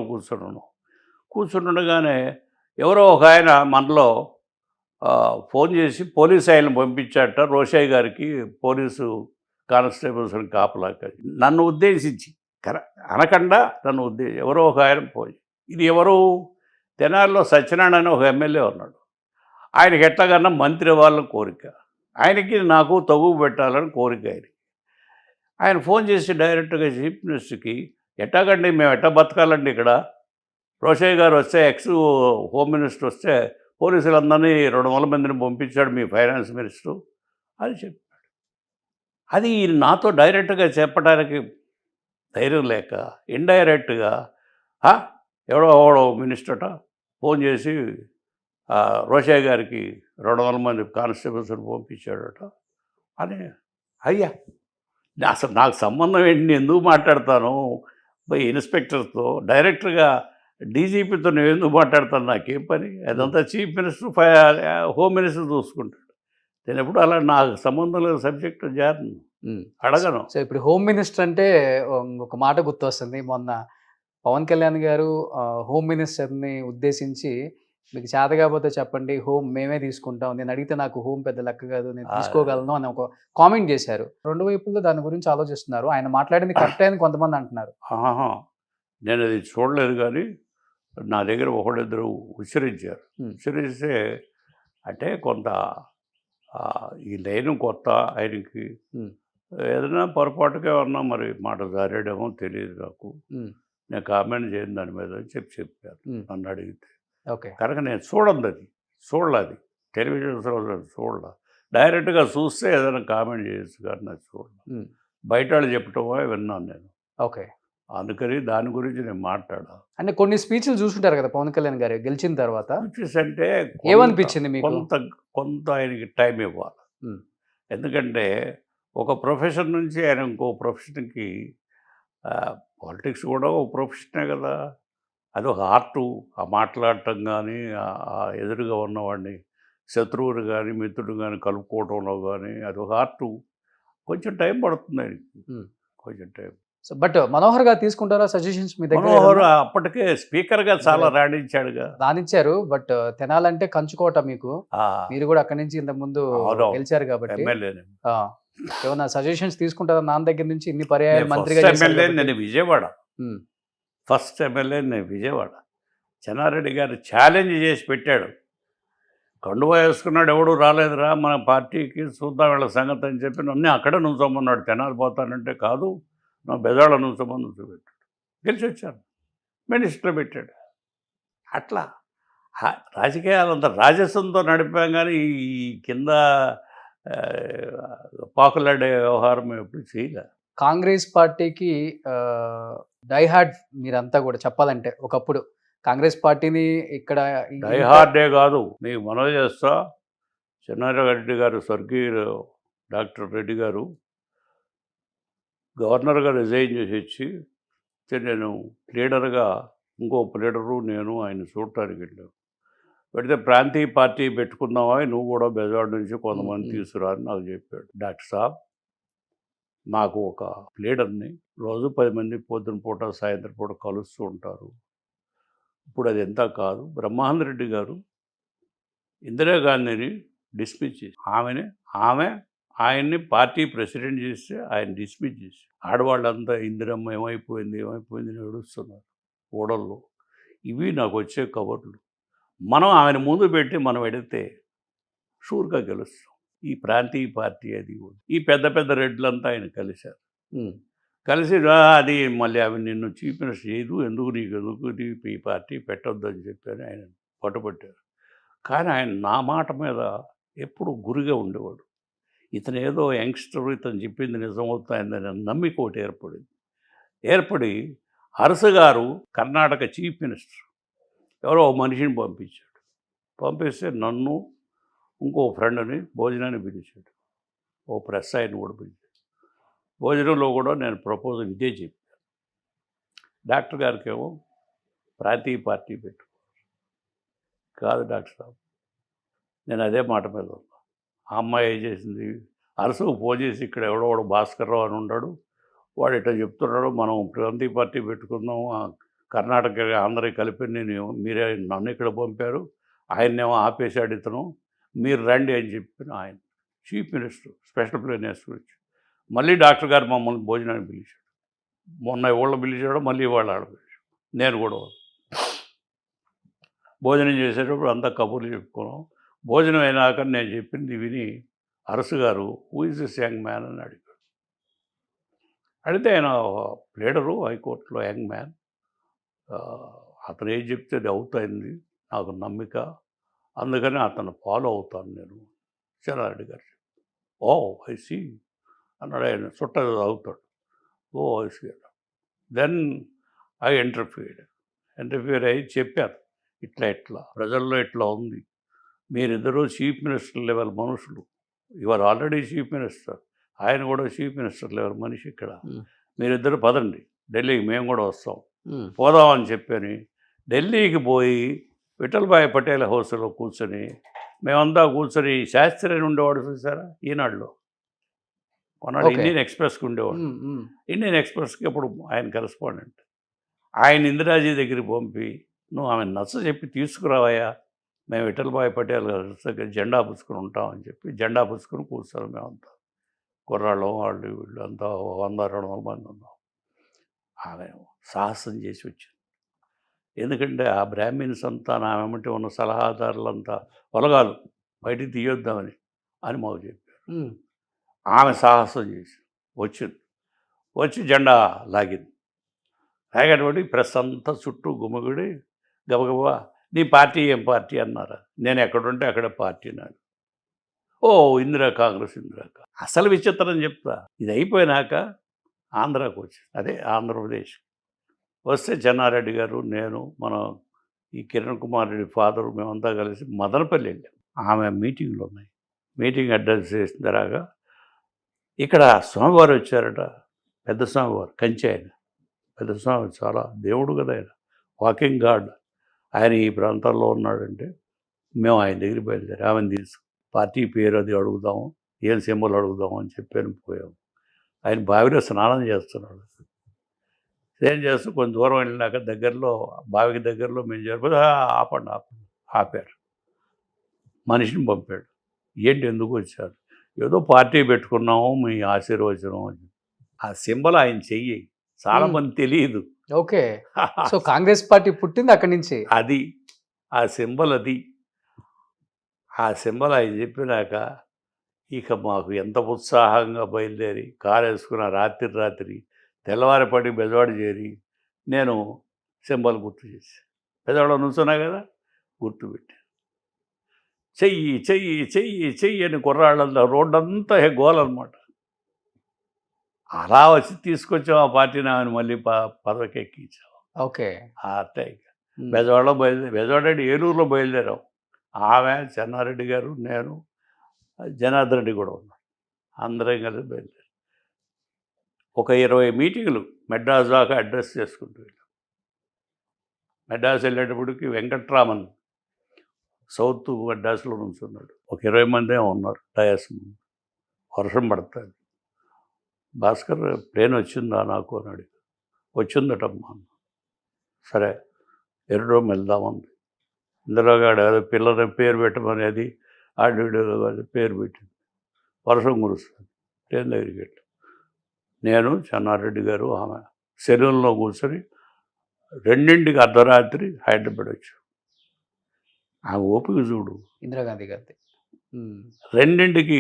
కూర్చుండగానే ఎవరో ఒక ఆయన మనలో ఫోన్ చేసి పోలీస్ ఆయన్ని పంపించాట రోషయ్య గారికి, పోలీసు కానిస్టేబుల్స్ని కాపలాక. నన్ను ఉద్దేశించి అనకుండా నన్ను ఎవరో ఒక ఆయన పోయి, ఇది ఎవరు, తెనాలిలో సత్యనారాయణ అని ఒక ఎమ్మెల్యే ఉన్నాడు, ఆయనకి ఎట్లాగన్నా మంత్రి వాళ్ళని కోరిక, ఆయనకి నాకు తగువ పెట్టాలని కోరిక. ఆయన ఫోన్ చేసి డైరెక్ట్గా చీఫ్ మినిస్టర్కి, ఎట్టాగండి మేము ఎట్టా బతకాలండి ఇక్కడ, రోషయ్య గారు వస్తే హోమ్ మినిస్టర్ వస్తే పోలీసులందరినీ 200 మందిని పంపించాడు మీ ఫైనాన్స్ మినిస్టరు అని చెప్పాడు. అది నాతో డైరెక్ట్గా చెప్పడానికి ధైర్యం లేక ఇండైరెక్ట్గా ఎవడో మినిస్టర్ట ఫోన్ చేసి రోషయ్య గారికి 200 మంది కానిస్టేబుల్స్ని పంపించాడట అని. అయ్యా అసలు నాకు సంబంధం ఏంటి, నేను ఎందుకు మాట్లాడతాను ఇన్స్పెక్టర్తో, డైరెక్టర్గా డీజీపీతో నేను ఎందుకు మాట్లాడతాను, నాకేం పని, అదంతా చీఫ్ మినిస్టర్ హోమ్ మినిస్టర్ చూసుకుంటాడు. నేను ఎప్పుడు అలా నాకు సంబంధం లేదు సబ్జెక్టు జారిను అడగను. సో ఇప్పుడు హోమ్ మినిస్టర్ అంటే ఒక మాట గుర్తొస్తుంది. మొన్న పవన్ కళ్యాణ్ గారు హోమ్ మినిస్టర్ని ఉద్దేశించి, మీకు చేత కాకపోతే చెప్పండి, హోమ్ మేమే తీసుకుంటాం, నేను అడిగితే నాకు హోమ్ పెద్ద లెక్క కాదు, నేను తీసుకోగలను అని ఒక కామెంట్ చేశారు. రెండు వైపుల్లో దాని గురించి ఆలోచిస్తున్నారు. ఆయన మాట్లాడింది కరెక్ట్ అని కొంతమంది అంటున్నారు. నేను అది చూడలేదు, కానీ నా దగ్గర ఒకళ్ళిద్దరు ఉచ్చరించారు. ఉచ్చరిస్తే అంటే కొంత ఈ లైన్ కొత్త ఆయనకి, ఏదైనా పొరపాటుగా ఉన్నా మరి మాట జారేయడమో తెలియదు నాకు, నేను కామెంట్ చేయను దాని మీద అని చెప్పారు నన్ను అడిగితే. ఓకే, కనుక నేను చూడలేదు టెలివిజన్ చూడలే, డైరెక్ట్గా చూస్తే ఏదైనా కామెంట్ చేయొచ్చు కానీ నాకు చూడలేదు. బయట వాళ్ళు చెప్పటమో విన్నాను నేను. ఓకే, అందుకని దాని గురించి నేను మాట్లాడా. అంటే కొన్ని స్పీచ్లు చూసుంటారు కదా పవన్ కళ్యాణ్ గారు గెలిచిన తర్వాత, స్పీచెస్ అంటే ఏమనిపించింది మీకు? కొంత ఆయనకి టైం ఇవ్వాలి. ఎందుకంటే ఒక ప్రొఫెషన్ నుంచి ఆయన ఇంకో ప్రొఫెషన్కి, పాలిటిక్స్ కూడా ఒక ప్రొఫెషనే కదా, అది ఒక ఆర్టు. ఆ మాట్లాడటం కానీ, ఎదురుగా ఉన్నవాడిని శత్రువుని కానీ మిత్రుడు కానీ కలుపుకోవడంలో కానీ అది ఒక ఆర్టు. కొంచెం టైం పడుతుంది ఆయనకి, కొంచెం టైం. సో బట్ మనోహర్ గారు తీసుకుంటారా సజెషన్స్ మీ దగ్గర? మనోహర్ అప్పటికే స్పీకర్గా చాలా రాణించాడుగా. రాణించారు, బట్ తెనాలంటే కంచుకోట మీకు, మీరు కూడా అక్కడి నుంచి ఇంతకు ముందు గెలిచారు కాబట్టి ఏమన్నా సజెషన్స్ తీసుకుంటారా నాన్న దగ్గర నుంచి? ఇన్ని పర్యాయాలు మంత్రిగా ఎమ్మెల్యే నేను విజయవాడ, ఫస్ట్ ఎమ్మెల్యే నేను విజయవాడ. చెన్నారెడ్డి గారు ఛాలెంజ్ చేసి పెట్టాడు, కండువా వేసుకున్నాడు, ఎవడు రాలేదురా మన పార్టీకి, చూద్దాం వీళ్ళ సంగతి అని చెప్పి నన్ను అక్కడే నుంచోమన్నాడు. తెనాలి పోతానంటే కాదు, నా బెజవాడ నుంచోమని నుంచోబెట్టాడు, గెలిచి వచ్చాను, మినిస్టర్ పెట్టాడు. అట్లా రాజకీయాలంతా రాజస్వంతో నడిపాం, కానీ ఈ కింద పాకులాడే వ్యవహారం ఎప్పుడు చేయలే. కాంగ్రెస్ పార్టీకి డైహార్డ్ మీరంతా కూడా చెప్పాలంటే, ఒకప్పుడు కాంగ్రెస్ పార్టీని ఇక్కడ డైహార్డే కాదు, మీకు మనవి చేస్తా, చెన్నారెడ్డి గారు, స్వర్గీయ డాక్టర్ రెడ్డి గారు గవర్నర్గా రిజైన్ చేసి వచ్చి నేను లీడర్గా, ఇంకో లీడరు నేను ఆయన చూడటానికి వెళ్ళాను. పెడితే ప్రాంతీయ పార్టీ పెట్టుకున్నావా, నువ్వు కూడా బెజవాడ నుంచి కొంతమంది తీసుకురా అని నాకు చెప్పాడు. డాక్టర్ సాబ్, నాకు ఒక లీడర్ని రోజు 10 మంది పొద్దున పూట సాయంత్రం పూట కలుస్తూ ఉంటారు. ఇప్పుడు అది ఎంత కాదు. బ్రహ్మానంద రెడ్డి గారు ఇందిరాగాంధీని డిస్మిస్ చేసి ఆమె ఆయన్ని పార్టీ ప్రెసిడెంట్ చేస్తే ఆయన డిస్మిస్ చేసి, ఆడవాళ్ళంతా ఇందిరమ్మ ఏమైపోయింది అని ఏడుస్తున్నారు ఓడల్లో. ఇవి నాకు వచ్చే కబుర్లు. మనం ఆమెను ముందు పెట్టి మనం ఎడితే షూర్గా గెలుస్తాం. ఈ ప్రాంతీయ పార్టీ అది ఈ పెద్ద పెద్ద రెడ్లంతా ఆయన కలిసి అది మళ్ళీ అవి నిన్ను చీఫ్ మినిస్టర్ చేయదు, ఎందుకు ఈ పార్టీ పెట్టొద్దు అని చెప్పని ఆయన పట్టుబట్టారు. కానీ ఆయన నా మాట మీద ఎప్పుడు గురిగా ఉండేవాడు. ఇతను ఏదో యంగ్స్టర్, ఇతను చెప్పింది నిజమవుతాయిందని నమ్మిక ఒకటి ఏర్పడి అరసు గారు కర్ణాటక చీఫ్ మినిస్టర్ ఎవరో ఒక మనిషిని పంపిస్తే నన్ను ఇంకో ఫ్రెండ్ని భోజనాన్ని పిలిచాడు. ఓ ప్రెస్ ఆయన కూడా పిలిచాడు. భోజనంలో కూడా నేను ప్రపోజల్ ఇదే చెప్పాను. డాక్టర్ గారికేమో ప్రాంతీయ పార్టీ పెట్టు కాదు డాక్టర్ సాబ్, నేను అదే మాట మీద ఉన్నా. ఆ అమ్మాయి ఏం చేసింది, అరసుకు ఫోన్ చేసి ఇక్కడ ఎవడో భాస్కర్రావు అని ఉన్నాడు, వాడు ఇట్లా చెప్తున్నాడు, మనం ప్రాంతీయ పార్టీ పెట్టుకుందాం, కర్ణాటక ఆంధ్రకి కలిపి మీరే నన్ను ఇక్కడ పంపారు, ఆయన్నేమో ఆపేసాడు ఇతను, మీరు రండి అని చెప్పిన ఆయన చీఫ్ మినిస్టర్ స్పెషల్ ప్లేనర్స్ గురించి. మళ్ళీ డాక్టర్ గారు మమ్మల్ని భోజనానికి పిలిచాడు. మొన్న ఇవాళ పిలిచాడు, మళ్ళీ ఇవాళ ఆడ పిలిచాడు. నేను కూడా భోజనం చేసేటప్పుడు అంతా కబుర్లు చెప్పుకున్నాం. భోజనం అయినాక నేను చెప్పింది విని అరసు గారు who is this young man అని అడిగాడు. అడిగితే ఆయన ప్లేడరు హైకోర్టులో యంగ్ మ్యాన్, అతను ఏం చెప్తే అది అవుతాయింది, నాకు నమ్మిక, అందుకని అతను ఫాలో అవుతాను నేను చెన్నారెడ్డి గారు. ఓ ఐ సీ అన్నాడు ఆయన. చుట్ట అవుతాడు. ఓ ఐ సీ అన్నాడు. దెన్ ఐ ఇంటర్ఫియర్ అయ్యి చెప్పారు, ఇట్లా ప్రజల్లో ఇట్లా ఉంది, మీరిద్దరూ చీఫ్ మినిస్టర్ లెవెల్ మనుషులు, ఇవాళ ఆల్రెడీ చీఫ్ మినిస్టర్, ఆయన కూడా చీఫ్ మినిస్టర్ లెవెల్ మనిషి, ఇక్కడ మీరిద్దరు పదండి ఢిల్లీకి, మేము కూడా వస్తాం, పోదామని చెప్పని ఢిల్లీకి పోయి విఠల్భాయ్ పటేల్ హౌస్లో కూర్చొని మేమంతా కూర్చొని, శాస్త్రి అని ఉండేవాడు చూసారా ఈనాడులో, కొన్నాడు ఇండియన్ ఎక్స్ప్రెస్కి ఉండేవాడు, ఇండియన్ ఎక్స్ప్రెస్కి అప్పుడు ఆయన కరెస్పాండెంట్, ఆయన ఇందిరాజీ దగ్గరికి పంపి నువ్వు ఆమె నచ్చ చెప్పి తీసుకురావయ్యా, మేము విఠల్భాయ్ పటేల్ దగ్గర జెండా పుచ్చుకొని ఉంటామని చెప్పి జెండా పుచ్చుకొని కూర్చొని మేమంతా కుర్రాళ్ళం, వాళ్ళు వీళ్ళు అంతా 100-200 మంది ఉన్నాం. ఆమె సాహసం చేసి వచ్చింది. ఎందుకంటే ఆ బ్రాహ్మిన్స్ అంతా నా వెంబటి ఉన్న సలహాదారులంతా పొలగాలు బయటికి తీయొద్దామని అని మాకు చెప్పారు. ఆమె సాహసం చేసి వచ్చి జెండా లాగింది. లాగేటువంటి ప్రెస్ అంతా చుట్టూ గుమ్మగుడి గబగబా నీ పార్టీ ఏం పార్టీ అన్నారు. నేను ఎక్కడుంటే అక్కడ పార్టీ నాడు. ఓ ఇందిరా కాంగ్రెస్. అసలు విచిత్రం చెప్తా, ఇది అయిపోయినాక ఆంధ్రాకు వచ్చి, అదే ఆంధ్రప్రదేశ్ వస్తే చెన్నారెడ్డి గారు, నేను, మన ఈ కిరణ్ కుమార్ రెడ్డి ఫాదరు, మేమంతా కలిసి మదనపల్లి వెళ్ళాం. ఆమె మీటింగ్లు ఉన్నాయి. మీటింగ్ అడ్రస్ చేసిన తర్వాత ఇక్కడ స్వామివారు వచ్చారట, పెద్ద స్వామివారు, కంచి ఆయన, పెద్ద స్వామి, చాలా దేవుడు కదా ఆయన, వాకింగ్ గాడ్, ఆయన ఈ ప్రాంతాల్లో ఉన్నాడంటే మేము ఆయన దగ్గరికి బయలుదేరి ఆమెను తీసుకు పార్టీ పేరు అది అడుగుదాము, ఏం సింబల్ అడుగుదాము అని చెప్పాను. పోయాము. ఆయన బావిలో స్నానం చేస్తున్నాడు. ఏం చేస్తూ కొంచెం దూరం వెళ్ళినాక దగ్గరలో, బావికి దగ్గరలో మేము జరిపోతే ఆపండి ఆపారు. మనిషిని పంపాడు. ఏంటి ఎందుకు వచ్చాడు? ఏదో పార్టీ పెట్టుకున్నాము, మీ ఆశీర్వచనం అని. ఆ సింబల్ ఆయన చెయ్యి చాలా మంది తెలియదు. ఓకే, సో కాంగ్రెస్ పార్టీ పుట్టింది అక్కడి నుంచి. అది ఆ సింబల్, అది ఆ సింబల్ ఆయన చెప్పినాక ఇక మాకు ఎంత ఉత్సాహంగా బయలుదేరి కారు వేసుకున్న రాత్రి తెల్లవారిపాటి బెజవాడ చేరి నేను సింబల్ గుర్తు చేసి బెజవాడ నుంచున్నా కదా, గుర్తుపెట్టి చెయ్యి చెయ్యి చెయ్యి చెయ్యి అని కుర్రాళ్ళంతా రోడ్డంతా గోలన్నమాట. అలా వచ్చి తీసుకొచ్చాం ఆ పార్టీని, ఆమెను మళ్ళీ పదవికి ఎక్కించాం. ఓకే, అట్టే బెజవాడలో బెజవాడ ఏలూరులో బయలుదేరాం. ఆమె, చెన్నారెడ్డి గారు, నేను, జనార్దన్ రెడ్డి కూడా ఉన్నాడు, అందరం కలిసి బయలుదేరాం. ఒక 20 మీటింగులు మెడ్రాస్ దాకా అడ్రస్ చేసుకుంటూ వెళ్ళాం. మెడ్రాస్ వెళ్ళేటప్పటికి వెంకట్రామన్ సౌత్ మెడ్రాస్లో నుంచున్నాడు. ఒక 20 మంది ఉన్నారు డయాస్ ముందు. వర్షం పడుతుంది. భాస్కర్ ప్లేన్ వచ్చిందా నాకు అని అడిగి, వచ్చిందటమ్మా. సరే ఎర్రడోమ్ వెళ్దామంది. ఇందులోగాడు ఏదో పిల్లల పేరు పెట్టమనేది ఆడిడు పేరు పెట్టింది. వర్షం కురుస్తుంది. ట్రైన్ దగ్గరికి వెళ్ళి నేను, చెన్నారెడ్డి గారు, ఆమె సెలూన్లో కూర్చొని 2ంటికి అర్ధరాత్రి హైదరాబాద్ వచ్చాం. ఆమె ఓపిక చూడు. ఇందిరాగాంధీ గారి 2ంటికి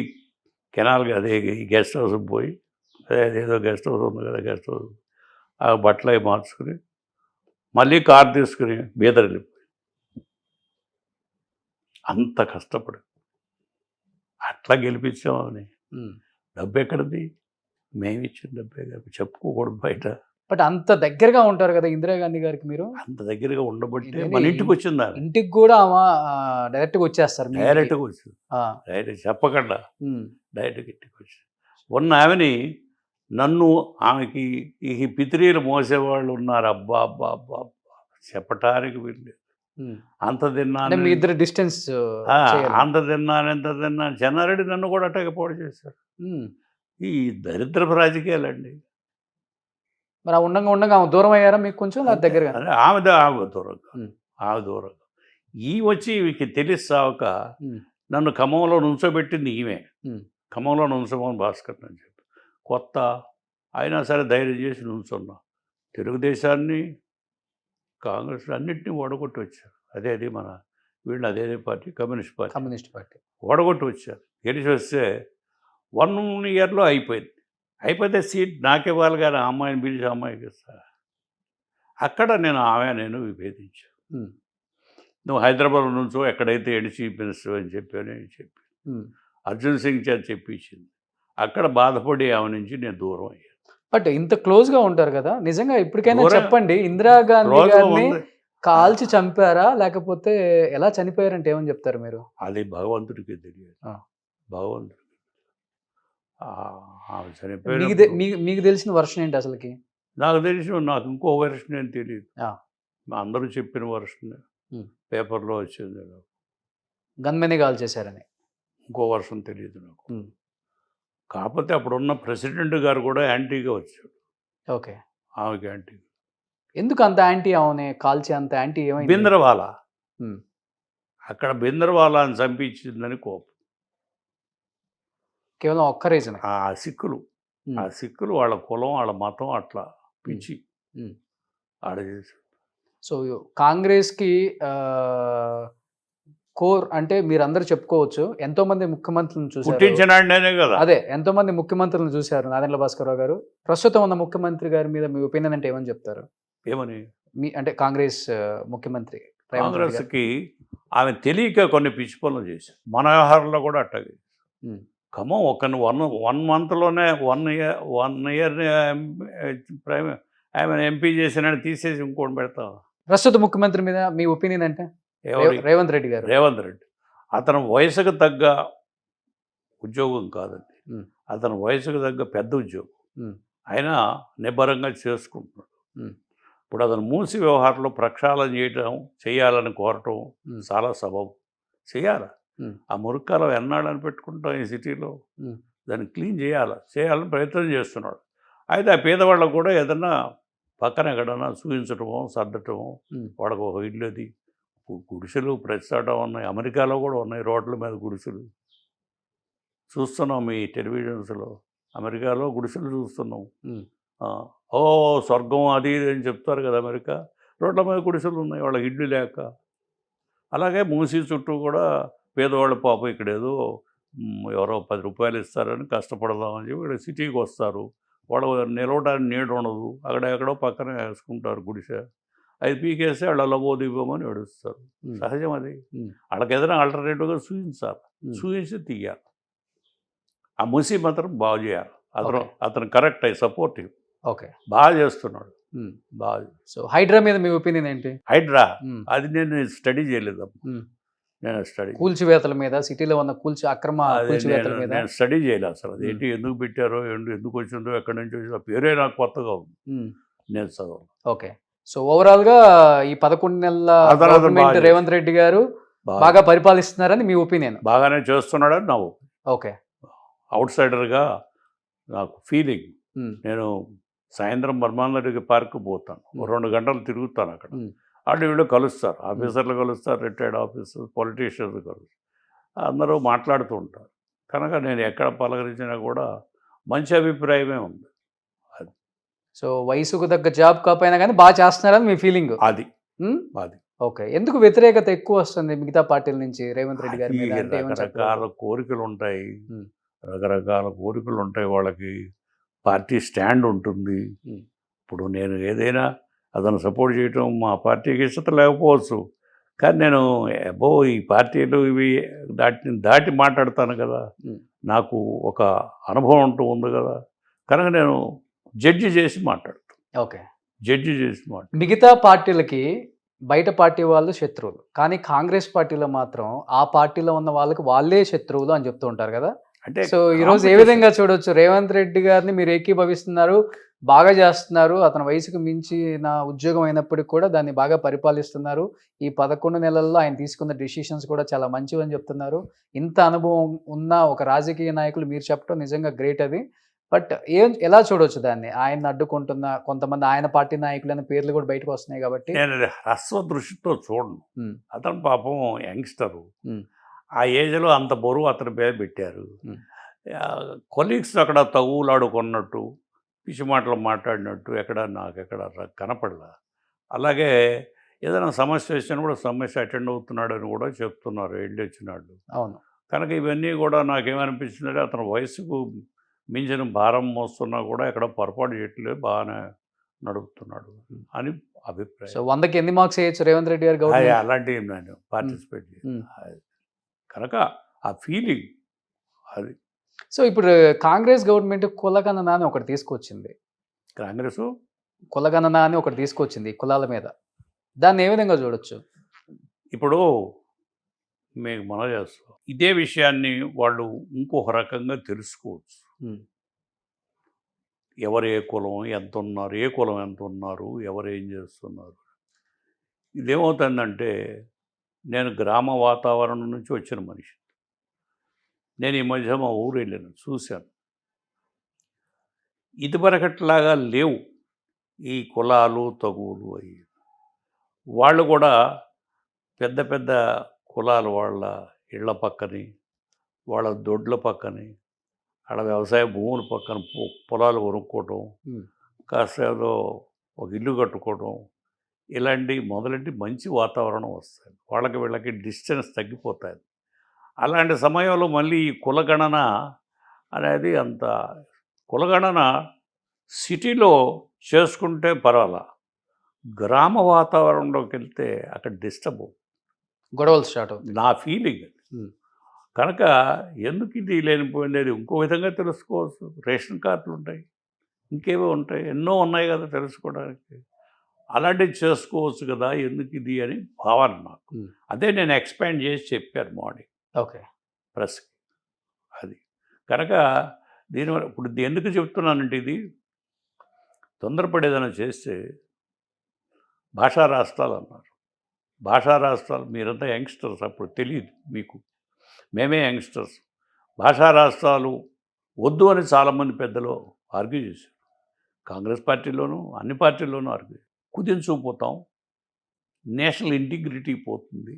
కెనాల్కి అదే గెస్ట్ హౌస్కి పోయి, అదేదో గెస్ట్ హౌస్ ఉంది కదా, గెస్ట్ హౌస్ ఆ బట్టలు అవి మార్చుకుని మళ్ళీ కారు తీసుకుని బీదర్ వెళ్ళిపోయి, అంత కష్టపడి అట్లా గెలిపించామని. డబ్బు ఎక్కడిది? మేము ఇచ్చిన డబ్బే కదా, చెప్పుకోకూడదు బయట. బట్ అంత దగ్గరగా ఉంటారు కదా ఇందిరాగాంధీ గారికి మీరు. అంత దగ్గరగా ఉండబట్టే మన ఇంటికి వచ్చింది. ఇంటికి కూడా డైరెక్ట్గా వచ్చేస్తారు. డైరెక్ట్గా వచ్చింది, డైరెక్ట్ చెప్పకుండా డైరెక్ట్గా ఇంటికి వచ్చి ఉన్న ఆమెని నన్ను ఆమెకి ఈ పితిరీలు మోసేవాళ్ళు ఉన్నారు. అబ్బా అబ్బా అబ్బా అబ్బా, చెప్పటానికి వీళ్ళు. అంత అంటే తిన్నాను, మీ ఇద్దరు డిస్టెన్స్ అంత తిన్నాను, ఎంత తిన్నాను. చెన్నారెడ్డి నన్ను కూడా అట్టగా పాడు చేశారు. ఈ దరిద్రపు రాజకీయాలండి. మరి ఆ ఉండగా ఆమె దూరం అయ్యారా మీకు కొంచెం లేదా దగ్గరగా? అదే ఆమె దూరంగా, ఆమె దూరంగా. ఈ వచ్చి వీకి తెలిసాక నన్ను ఖమ్మంలో నుంచోబెట్టింది ఈమె. ఖమ్మంలో నుంచోమని భాస్కర్ అని చెప్పి కొత్త అయినా సరే ధైర్యం చేసి నుంచున్నా. తెలుగుదేశాన్ని, కాంగ్రెస్ అన్నింటినీ ఓడగొట్టి వచ్చారు. అది మన వీళ్ళు అదే పార్టీ, కమ్యూనిస్ట్ పార్టీ ఓడగొట్టి వచ్చారు. గెలిచి వస్తే 1 ఇయర్లో అయిపోతే సీట్ నాకివ్వాలి కానీ ఆ అమ్మాయిని పిలిచి అమ్మాయికి ఇస్తా. అక్కడ నేను విభేదించాను. నువ్వు హైదరాబాద్ నుంచో ఎక్కడైతే చీఫ్ మినిస్టర్ అని చెప్పి అర్జున్ సింగ్ చేత చెప్పించింది. అక్కడ బాధపడి ఆమె నుంచి నేను దూరం అయ్యాను. బట్ ఇంత క్లోజ్గా ఉంటారు కదా, నిజంగా ఇప్పటికైనా చెప్పండి, ఇందిరాగాంధీ గారిని కాల్చి చంపారా లేకపోతే ఎలా చనిపోయారంటే ఏమని చెప్తారు మీరు? అది భగవంతుడికి తెలియదు. భగవంతుడికి ఆమె చనిపోయింది. మీకు తెలిసిన వర్షన్ ఏంటి అసలుకి? నాకు ఇంకో వర్షన్ ఏం తెలియదు. అందరూ చెప్పిన వర్షన్ పేపర్లో వచ్చింది. గన్మెనే కాల్ చేశారని ఇంకో వర్షన్ తెలియదు నాకు. కాకపోతే అప్పుడున్న ప్రెసిడెంట్ గారు కూడా యాంటీగా వచ్చాడు. ఓకే, ఆమెకి యాంటీ. ఎందుకు అంత యాంటీ? ఆమె కాల్చి అంత యాంటీ ఏమైంది? బింద్రవాలా, అక్కడ బింద్రవాలాని చంపించిందని కోపం. కేవలం ఒక్క రీజన్. ఆ సిక్కులు వాళ్ళ కులం, వాళ్ళ మతం అట్లా పిచ్చి ఆడ చేశారు. సో కాంగ్రెస్కి కోర్ అంటే మీరందరూ చెప్పుకోవచ్చు, ఎంతో మంది ముఖ్యమంత్రులను చూసారు. అదే ఎంతో మంది ముఖ్యమంత్రులను చూశారు నాదెండ్ల భాస్కరరావు గారు. ప్రస్తుతం ఉన్న ముఖ్యమంత్రి గారి మీద మీ ఒపీనియన్ అంటే ఏమని చెప్తారు? ఏమని అంటే కాంగ్రెస్ ముఖ్యమంత్రి కాంగ్రెస్కి ఆమె తెలియక కొన్ని పిచ్చి పనులు చేశారు. మన వ్యవహారంలో కూడా అట్టగే. ఖమ్మం వన్ మంత్లోనే 1 ఇయర్ ఆమె ఎంపీ చేసినని తీసేసి ఇంకోటి పెడతాం. ప్రస్తుత ముఖ్యమంత్రి మీద మీ ఒపీనియన్ అంటే? రేవంత్ రెడ్డి గారు. అతను వయసుకు తగ్గ ఉద్యోగం కాదండి, అతను వయసుకు తగ్గ పెద్ద ఉద్యోగం. అయినా నిబ్బరంగా చేసుకుంటున్నాడు. ఇప్పుడు అతను మూసి వ్యవహారంలో ప్రక్షాళన చేయాలని కోరటం చాలా సబబు. చేయాలి. ఆ మురుక్కాలం ఎన్నాళ్ళని పెట్టుకుంటాం ఈ సిటీలో, దాన్ని క్లీన్ చేయాలని ప్రయత్నం చేస్తున్నాడు. అయితే ఆ పేదవాళ్ళకు కూడా ఏదన్నా పక్కన ఎక్కడన్నా చూపించటమో సర్దటమో, వాడికి ఒక ఇల్లుది. గుడిసెలు ప్రతి చోట ఉన్నాయి, అమెరికాలో కూడా ఉన్నాయి రోడ్ల మీద గుడిసెలు చూస్తున్నాం. మీ టెలివిజన్స్లో అమెరికాలో గుడిసెలు చూస్తున్నాం. స్వర్గం అది ఇది అని చెప్తారు కదా అమెరికా. రోడ్ల మీద గుడిసెలు ఉన్నాయి వాళ్ళకి ఇల్లు లేక. అలాగే మూసీ చుట్టూ కూడా పేదవాళ్ళ పాపం ఇక్కడ ఏదో ఎవరో 10 రూపాయలు ఇస్తారని కష్టపడదామని చెప్పి ఇక్కడ సిటీకి వస్తారు. వాళ్ళు నిలవడానికి నీడ ఉండదు, అక్కడెక్కడో పక్కన వేసుకుంటారు గుడిసె. అది పీకేస్తే వాళ్ళు లబోదివ్వమని ఏడుస్తారు. సహజం అది. వాళ్ళకి ఏదైనా ఆల్టర్నేటివ్గా చూపించి తీయాలి. ఆ మూసీ మాత్రం బాగు చేయాలి. అతను కరెక్ట్ సపోర్టివ్. ఓకే, బాగా చేస్తున్నాడు. బాగా. సో హైడ్రా మీద మీ ఒపీనియన్ ఏంటి? హైడ్రా అది నేను స్టడీ చేయలేదు. నేను కూల్చివేతల మీద, సిటీలో ఉన్న అక్రమ కూల్చివేతల మీద నేను స్టడీ చేయలేదు అసలు. అది ఏంటి, ఎందుకు పెట్టారో, ఎందుకు వచ్చిందో, ఎక్కడి నుంచి వచ్చిందో, పేరే నాకు కొత్తగా ఉంది. నేను చదవాలి. ఓకే, సో ఓవరాల్ గా ఈ 11 నెలల గవర్నమెంట్ రేవంత్ రెడ్డి గారు బాగా పరిపాలిస్తున్నారని మీ ఒపీనియన్? బాగానే చేస్తున్నాడని నా ఒపీనియన్. ఓకే, అవుట్ సైడర్గా నాకు ఫీలింగ్. నేను సాయంత్రం బర్మాందరెడ్డి పార్క్ పోతాను, 2 గంటలు తిరుగుతాను. అక్కడ వీళ్ళు కలుస్తారు, ఆఫీసర్లు కలుస్తారు, రిటైర్డ్ ఆఫీసర్, పొలిటీషియన్స్ కలుస్తారు, అందరూ మాట్లాడుతూ ఉంటారు. కనుక నేను ఎక్కడ పలకరించినా కూడా మంచి అభిప్రాయమే ఉంది. సో వయసుకు తగ్గ జాబ్ కాకపోయినా కానీ బాగా చేస్తున్నారని మీ ఫీలింగ్? అది. ఓకే, ఎందుకు వ్యతిరేకత ఎక్కువ వస్తుంది మిగతా పార్టీల నుంచి రేవంత్ రెడ్డి గారి మీద? రకరకాల కోరికలు ఉంటాయి, వాళ్ళకి పార్టీ స్టాండ్ ఉంటుంది. ఇప్పుడు నేను ఏదైనా అతను సపోర్ట్ చేయటం మా పార్టీకి ఇష్టత లేకపోవచ్చు, కానీ నేను ఈ పార్టీలు ఇవి దాటి మాట్లాడతాను కదా, నాకు ఒక అనుభవం ఉంది కదా, కనుక నేను జడ్జి చేసి మాట్లాడతాను. ఓకే, మిగతా పార్టీలకి బయట పార్టీ వాళ్ళు శత్రువులు, కానీ కాంగ్రెస్ పార్టీలో మాత్రం ఆ పార్టీలో ఉన్న వాళ్ళకి వాళ్ళే శత్రువులు అని చెప్తూ ఉంటారు కదా, అంటే సో ఈ రోజు ఏ విధంగా చూడొచ్చు, రేవంత్ రెడ్డి గారిని మీరు ఏకీభవిస్తున్నారు, బాగా చేస్తున్నారు, అతని వయసుకు మించి నా ఉద్యోగం అయినప్పటికీ కూడా దాన్ని బాగా పరిపాలిస్తున్నారు, ఈ 11 నెలల్లో ఆయన తీసుకున్న డిసిషన్స్ కూడా చాలా మంచివని చెప్తున్నారు, ఇంత అనుభవం ఉన్న ఒక రాజకీయ నాయకులు మీరు చెప్పడం నిజంగా గ్రేట్ అది. బట్ ఎలా చూడొచ్చు దాన్ని, ఆయన అడ్డుకుంటున్న కొంతమంది ఆయన పార్టీ నాయకులైన పేర్లు కూడా బయటకు వస్తున్నాయి కాబట్టి? నేను అది హ్రస్వ దృష్టితో చూడను. ఉమ్, అతను పాపం యంగ్స్టరు, ఉమ్, ఆ ఏజ్లో అంత బరువు అతని మీద పెట్టారు. ఉమ్. కొలీగ్స్ అక్కడ తగువులాడుకున్నట్టు పిచ్చి మాటలు మాట్లాడినట్టు నాకెక్కడ కనపడలా. అలాగే ఏదైనా సమస్య వచ్చినా సమస్య అటెండ్ అవుతున్నాడని కూడా చెప్తున్నారు వెళ్ళి వచ్చినాడు. అవును. కనుక ఇవన్నీ కూడా నాకేమనిపించిందంటే అతని వయసుకు మించిన భారం మోస్తున్నా కూడా ఎక్కడ పొరపాటు చేయట్లేదు, బాగానే నడుపుతున్నాడు అని అభిప్రాయం. సో 100కి ఎన్ని మార్క్స్ వేయచ్చు రేవంత్ రెడ్డి గారు గవర్నమెంట్? అలాంటివి నేను పార్టిసిపేట్ ఉమ్. కనుక ఆ ఫీలింగ్ అది. సో ఇప్పుడు కాంగ్రెస్ గవర్నమెంట్ కులగణన అని ఒకటి తీసుకొచ్చింది, కాంగ్రెస్ కులగణన అని ఒకటి తీసుకొచ్చింది కులాల మీద, దాన్ని ఏ విధంగా చూడొచ్చు? ఇప్పుడు మీకు మనం చేస్తాం ఇదే విషయాన్ని వాళ్ళు ఇంకొక రకంగా తెలుసుకోవచ్చు. ఉమ్, ఎవరు ఏ కులం ఎంత ఉన్నారు, ఏ కులం ఎంత ఉన్నారు, ఎవరు ఏం చేస్తున్నారు. ఇదేమవుతుందంటే నేను గ్రామ వాతావరణం నుంచి వచ్చిన మనిషి. నేను ఈ మధ్య మా ఊరు వెళ్ళాను, చూశాను. ఇదివరకట్లాగా లేవు ఈ కులాలు తగువులు అవి. వాళ్ళు కూడా పెద్ద పెద్ద కులాలు వాళ్ళ ఇళ్ల పక్కని, వాళ్ళ దొడ్ల పక్కని, వాళ్ళ వ్యవసాయ భూముల పక్కన పొలాలు కొనుక్కోవటం, ఉమ్, కాస్త ఏదో ఒక ఇల్లు కట్టుకోవటం, ఇలాంటి మొదలెట్టి మంచి వాతావరణం వస్తుంది. వీళ్ళకి డిస్టెన్స్ తగ్గిపోతాయి. అలాంటి సమయంలో మళ్ళీ ఈ కులగణన అనేది కులగణన సిటీలో చేసుకుంటే పర్వాలా, గ్రామ వాతావరణంలోకి వెళ్తే అక్కడ డిస్టర్బ్ గొడవలు స్టార్ట్ అవుతాయి. నా ఫీలింగ్. ఉమ్, కనుక ఎందుకు ఇది లేనిపోయింది ఇంకో విధంగా తెలుసుకోవచ్చు. రేషన్ కార్డులు ఉంటాయి, ఇంకేవో ఉంటాయి, ఎన్నో ఉన్నాయి కదా తెలుసుకోవడానికి. అలాంటివి చేసుకోవచ్చు కదా, ఎందుకు ఇది అని భావన నాకు. అదే నేను ఎక్స్పాండ్ చేసి చెప్పాను మార్నింగ్ ఓకే ప్రెస్కి. అది కనుక దీనివల్ల ఇప్పుడు ఎందుకు చెప్తున్నానంటే ఇది తొందరపడి ఏదైనా చేస్తే భాషా రాష్ట్రాలు అన్నారు. భాషా రాష్ట్రాలు మీరంతా యంగ్స్టర్స్, అప్పుడు తెలియదు మీకు, మేమే యంగ్స్టర్స్. భాషా రాష్ట్రాలు వద్దు అని చాలామంది పెద్దలు ఆర్గ్యూ చేశారు. కాంగ్రెస్ పార్టీలోనూ అన్ని పార్టీల్లోనూ ఆర్గ్యూ. కుదించుకుపోతాం, నేషనల్ ఇంటిగ్రిటీ పోతుంది.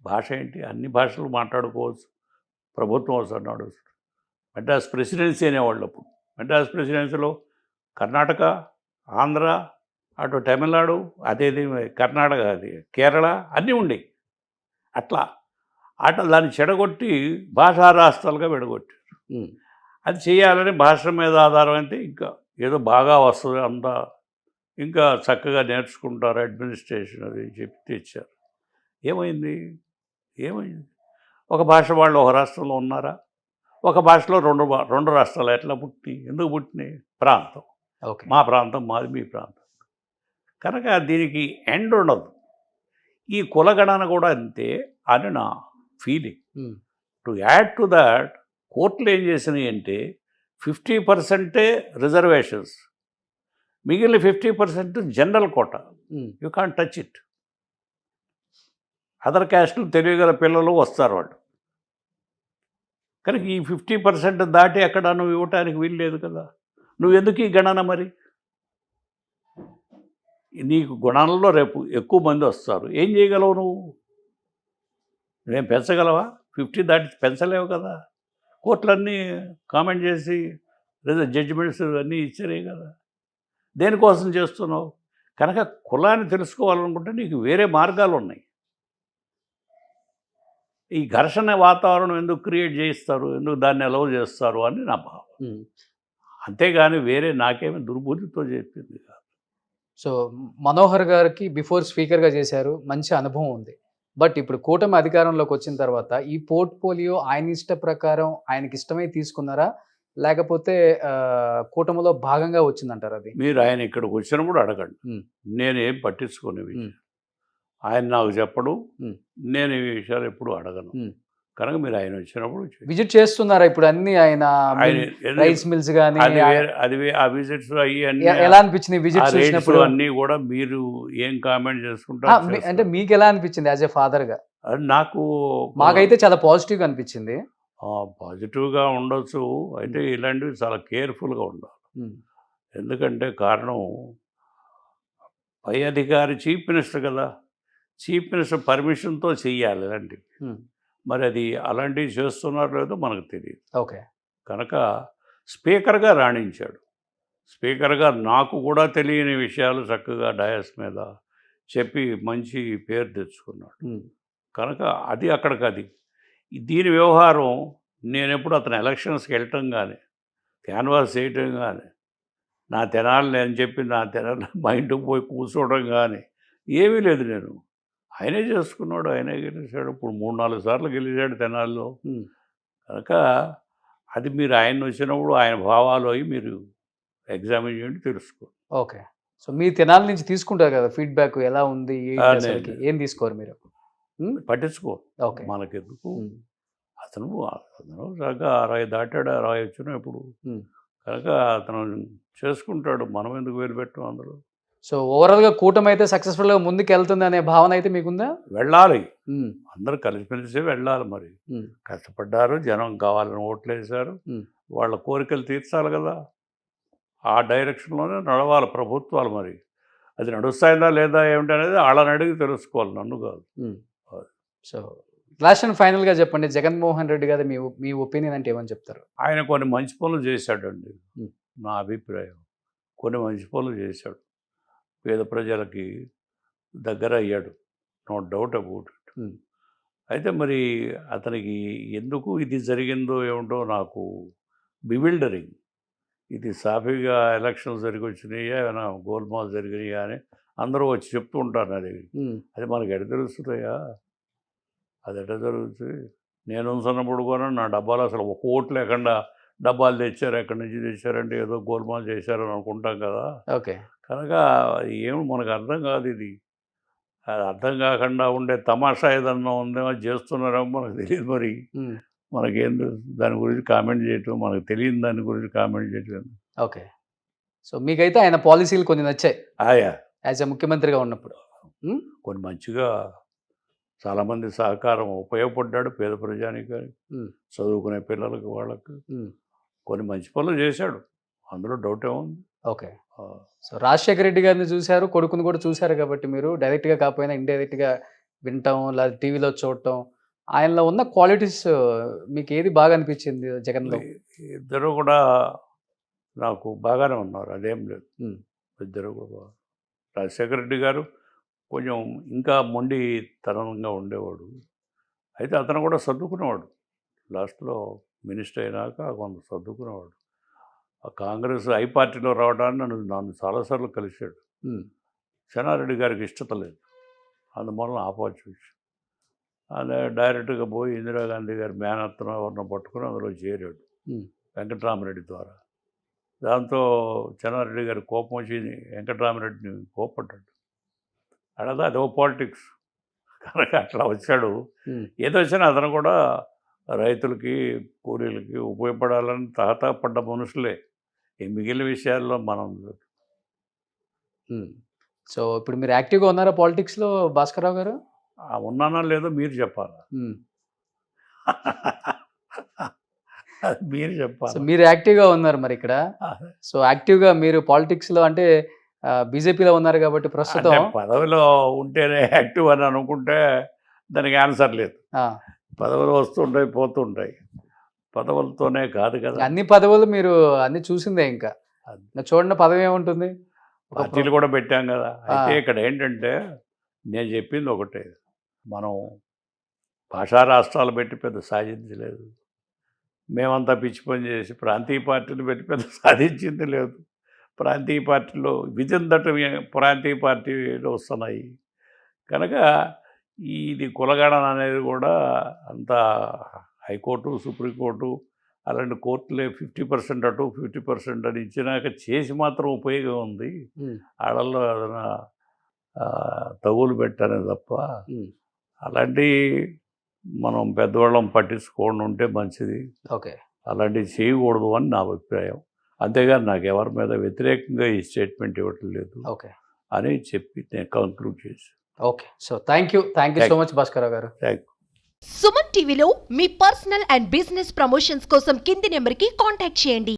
భాష ఏంటి, అన్ని భాషలు మాట్లాడుకోవచ్చు, ప్రభుత్వం అవసరం నడుస్తుంది. మెడ్రాస్ ప్రెసిడెన్సీ అనేవాళ్ళు అప్పుడు. మెడ్రాస్ ప్రెసిడెన్సీలో కర్ణాటక, ఆంధ్ర, అటు తమిళనాడు, అదేది కర్ణాటక, అది కేరళ అన్నీ ఉండేవి. అట్లా దాన్ని చెడగొట్టి భాషా రాష్ట్రాలుగా విడగొట్టారు. అది చేయాలని భాష మీద ఆధారం అయితే ఇంకా ఏదో బాగా వస్తుంది, అంతా ఇంకా చక్కగా నేర్చుకుంటారు అడ్మినిస్ట్రేషన్ అది చెప్పి తెచ్చారు. ఏమైంది? ఒక భాష వాళ్ళు ఒక రాష్ట్రంలో ఉన్నారా? ఒక భాషలో రెండు రాష్ట్రాలు ఎట్లా పుట్టినాయి? ఎందుకు పుట్టినాయి? ప్రాంతం. ఓకే, మా ప్రాంతం మాది, మీ ప్రాంతం. కనుక దీనికి ఎండ్ ఉండదు. ఈ కులగణన కూడా అంతే అని నా feeling. To add to that, కోర్టులు ఏం చేసినాయి అంటే 50% రిజర్వేషన్స్, మిగిలిన 50% general quota. You can't touch it. Other క్యాస్టులు తెలియగల పిల్లలు వస్తారు వాళ్ళు. కనుక ఈ 50% దాటి ఎక్కడ నువ్వు ఇవ్వటానికి వీలు లేదు కదా. నువ్వు ఎందుకు ఈ గణన మరి? నీకు గుణాలలో రేపు ఎక్కువ మంది వస్తారు, ఏం చేయగలవు నువ్వు? నువ్వేం పెంచగలవా? 50 దాటి పెంచలేవు కదా. కోర్టులన్నీ కామెంట్ చేసి జడ్జిమెంట్స్ అన్నీ ఇచ్చారే కదా. దేనికోసం చేస్తున్నావు? కనుక కులాన్ని తెలుసుకోవాలనుకుంటే నీకు వేరే మార్గాలు ఉన్నాయి. ఈ ఘర్షణ వాతావరణం ఎందుకు క్రియేట్ చేయిస్తారు, ఎందుకు దాన్ని అలౌ చేస్తారు అని నా భావం. అంతేగాని వేరే నాకేమీ దుర్బుద్ధితో చెప్పింది కాదు. సో మనోహర్ గారికి బిఫోర్ స్పీకర్గా చేశారు, మంచి అనుభవం ఉంది. బట్ ఇప్పుడు కూటమి అధికారంలోకి వచ్చిన తర్వాత ఈ పోర్ట్ఫోలియో ఆయన ఇష్ట ప్రకారం ఆయనకి ఇష్టమై తీసుకున్నారా, లేకపోతే కూటమిలో భాగంగా వచ్చిందంటారు? అది మీరు ఆయన ఇక్కడికి వచ్చినప్పుడు అడగండి, నేనేం పట్టించుకునేవి. ఆయన నాకు చెప్పడు, నేను ఈ విషయాలు ఎప్పుడు అడగను. కనుక మీరు ఆయన వచ్చినప్పుడు విజిట్ చేస్తున్నారా ఇప్పుడు అన్ని ఆయన ఆయన రైస్ మిల్స్ కానీ ఆ విజిట్స్ అయ్యి అన్ని ఎలా అనిపించింది విజిట్ చూసినప్పుడు అన్నీ కూడా మీరు ఏం కామెంట్ ఆ, చేసుకుంటారు అంటే మీకు ఎలా అనిపించింది యాజ్ ఎ ఫాదర్ గా? అది నాకు మాకైతే చాలా పాజిటివ్ గా అనిపించింది. పాజిటివ్గా ఉండొచ్చు. అయితే ఇలాంటివి చాలా కేర్ఫుల్గా ఉండాలి. ఉమ్, ఎందుకంటే కారణం పై అధికారి చీఫ్ మినిస్టర్ కదా, చీఫ్ మినిస్టర్ పర్మిషన్తో చెయ్యాలి ఇలాంటివి. ఉమ్, మరి అది అలాంటివి చేస్తున్నారో లేదో మనకు తెలియదు. ఓకే. కనుక స్పీకర్గా రాణించాడు. స్పీకర్గా నాకు కూడా తెలియని విషయాలు చక్కగా డయాస్ మీద చెప్పి మంచి పేరు తెచ్చుకున్నాడు. ఉమ్, కనుక అది అక్కడికి అది దీని వ్యవహారం నేను ఎప్పుడు అతను ఎలక్షన్స్కి వెళ్ళటం కానీ క్యాన్వాస్ చేయటం కానీ నా తెనాలి నేను చెప్పి నా తెనాలి మా ఇంటికి పోయి కూర్చోవడం కానీ ఏమీ లేదు. నేను ఆయనే చేసుకున్నాడు, ఆయనే గెలిచాడు. ఇప్పుడు 3-4 సార్లు గెలిచాడు తెనాలిలో. ఉమ్, కనుక అది మీరు ఆయన వచ్చినప్పుడు ఆయన భావాలు అవి మీరు ఎగ్జామిన్ చేయండి, తెలుసుకోండి. ఓకే. సో మీ తెనాలి నుంచి తీసుకుంటారు కదా ఫీడ్బ్యాక్, ఎలా ఉంది ఏంటి అసలుకి? ఏం తీసుకోరు మీరు? పట్టించుకో, ఓకే. మనకెందుకు. ఉమ్, అతను చక్కగా 60 దాటాడు, 60 వచ్చిన ఇప్పుడు. ఉమ్. కనుక అతను చేసుకుంటాడు, మనం ఎందుకు వేలు పెట్టాం అందులో. సో ఓవరాల్ గా కూటమి అయితే సక్సెస్ఫుల్ గా ముందుకు వెళ్తుంది అనే భావన అయితే మీకుందా? వెళ్ళాలి, ఉమ్, అందరూ కలిసిమెలిసి వెళ్ళాలి. మరి ఉమ్, కష్టపడ్డారు, జనం కావాలని ఓట్లు వేశారు, ఉమ్. వాళ్ళ కోరికలు తీర్చాలి కదా. ఆ డైరెక్షన్లోనే నడవాలి ప్రభుత్వాలు. మరి అది నడుస్తాయిందా లేదా ఏమిటనేది వాళ్ళని అడిగి తెలుసుకోవాలి, నన్ను కాదు. సో లాస్ట్ అండ్ ఫైనల్ గా చెప్పండి, జగన్మోహన్ రెడ్డి గారు మీ ఒపీనియన్ అంటే ఏమని చెప్తారు? ఆయన కొన్ని మంచి పనులు చేశాడండి. ఉమ్. నా అభిప్రాయం కొన్ని మంచి పనులు చేశాడు, పేద ప్రజలకి దగ్గర అయ్యాడు, నో డౌట్ అబౌట్ ఇట్. ఉమ్, అయితే మరి అతనికి ఎందుకు ఇది జరిగిందో ఏమిటో నాకు బివిల్డరింగ్. ఇది సాఫీగా ఎలక్షన్స్ జరిగి వచ్చినాయా, ఏమైనా గోల్మాల్ జరిగినాయా అని అందరూ వచ్చి చెప్తూ ఉంటారు నా దగ్గర. ఉమ్, అది మనకి ఎడ తెలుస్తుందయ్యా, అది ఎట జరుగుతుంది. నేను ఉన్నప్పుడు కూడా నా డబ్బాలు అసలు ఒక ఓటు లేకుండా డబ్బాలు తెచ్చారు, ఎక్కడి నుంచి తెచ్చారంటే ఏదో గోల్మాల్ చేశారని అనుకుంటాం కదా. ఓకే. కనుక ఏమి మనకు అర్థం కాదు. ఇది అది అర్థం కాకుండా ఉండే తమాషా ఏదన్నా ఉందేమో చేస్తున్నారేమో మనకు తెలియదు. మరి ఉమ్, మనకేం తెలుసు దాని గురించి కామెంట్ చేయటం, మనకు తెలియని దాని గురించి కామెంట్ చేయటం. ఓకే. సో మీకైతే ఆయన పాలసీలు కొన్ని నచ్చాయి ఆయా యాజ్ ఎ ముఖ్యమంత్రిగా ఉన్నప్పుడు? ఉమ్, కొన్ని మంచిగా చాలామంది సహకారం ఉపయోగపడ్డాడు పేద ప్రజానికి, ఉమ్, చదువుకునే పిల్లలకి, వాళ్ళకి ఉమ్, కొన్ని మంచి పనులు చేశాడు, అందులో డౌట్ ఏముంది. ఓకే. సో రాజశేఖర రెడ్డి గారిని చూశారు, కొడుకుని కూడా చూశారు కాబట్టి మీరు డైరెక్ట్గా కాకపోయినా ఇండైరెక్ట్గా వినటం లేదా టీవీలో చూడటం, ఆయనలో ఉన్న క్వాలిటీస్ మీకు ఏది బాగా అనిపించింది జగన్లో? ఇద్దరు కూడా నాకు బాగానే ఉన్నారు, అదేం లేదు. ఉమ్, ఇద్దరు కూడా రాజశేఖర రెడ్డి గారు కొంచెం ఇంకా మొండితనంగా ఉండేవాడు. అయితే అతను కూడా సర్దుకునేవాడు, లాస్ట్లో మినిస్టర్ అయినాక కొంత సర్దుకునేవాడు. ఆ కాంగ్రెస్ ఐ పార్టీలో రావడాన్ని నన్ను చాలాసార్లు కలిశాడు. ఉమ్, చెన్నారెడ్డి గారికి ఇష్టత లేదు, అందువలన ఆపోజిట్. అదే డైరెక్ట్గా పోయి ఇందిరాగాంధీ గారి మేనత్తను ఎవరిని పట్టుకుని అందులో చేరాడు ఉమ్, వెంకటరామరెడ్డి ద్వారా. దాంతో చెన్నారెడ్డి గారి కోపం వచ్చి వెంకటరామరెడ్డిని కోపడ్డాడు. అడదా అదో పాలిటిక్స్. కనుక అట్లా వచ్చాడు. ఉమ్, ఏదో వచ్చినా అతను కూడా రైతులకి, కూలీలకి ఉపయోగపడాలని తహతపడ్డ మనుషులే. ఈ మిగిలిన విషయాల్లో మనం ఉమ్. సో ఇప్పుడు మీరు యాక్టివ్గా ఉన్నారా పాలిటిక్స్లో భాస్కర్రావు గారు? ఉన్నానా లేదో మీరు చెప్పాలి. ఉమ్. అది మీరు సో చెప్పాలి. మీరు యాక్టివ్గా ఉన్నారు మరి ఇక్కడ. సో యాక్టివ్గా మీరు పాలిటిక్స్లో అంటే బీజేపీలో ఉన్నారు కాబట్టి అంటే ప్రస్తుతం పదవిలో ఉంటేనే యాక్టివ్ అని అనుకుంటే దానికి ఆన్సర్ లేదు. ఆ, పదవులు వస్తుంటాయి, పోతుంటాయి. పదవులతోనే కాదు కదా. అన్ని పదవులు మీరు అన్ని చూసిందే. ఇంకా చూడండి పదవి ఏముంటుంది, పార్టీలు కూడా పెట్టాం కదా. అయితే ఇక్కడ ఏంటంటే నేను చెప్పింది ఒకటే, మనం భాషా రాష్ట్రాలు పెట్టి పెద్ద సాధించలేదు. మేమంతా పిచ్చి పని చేసి ప్రాంతీయ పార్టీలు పెట్టి పెద్ద సాధించింది లేదు. ప్రాంతీయ పార్టీలో విదిన్ దట్ ప్రాంతీయ పార్టీలు వస్తున్నాయి. కనుక ఇది కులగణన అనేది కూడా అంత హైకోర్టు, సుప్రీంకోర్టు అలాంటి కోర్టులే 50% అటు 50% అని ఇచ్చినాక చేసి మాత్రం ఉపయోగం ఉంది. ఆడల్లో ఏదైనా తగులు పెట్టానే తప్ప అలాంటి మనం పెద్దవాళ్ళం పట్టించుకోండి ఉంటే మంచిది, ఓకే. అలాంటివి చేయకూడదు అని నా అభిప్రాయం. అంతేగాని నాకు ఎవరి మీద వ్యతిరేకంగా ఈ స్టేట్మెంట్ ఇవ్వటం లేదు ఓకే. అని చెప్పి నేను కంక్లూడ్ చేశాను. Okay. So thank you so much Bhaskararao garu. Thank you. Suman టీవీలో మీ పర్సనల్ అండ్ బిజినెస్ ప్రమోషన్స్ కోసం కింది నెంబర్కి కాంటాక్ట్ చేయండి.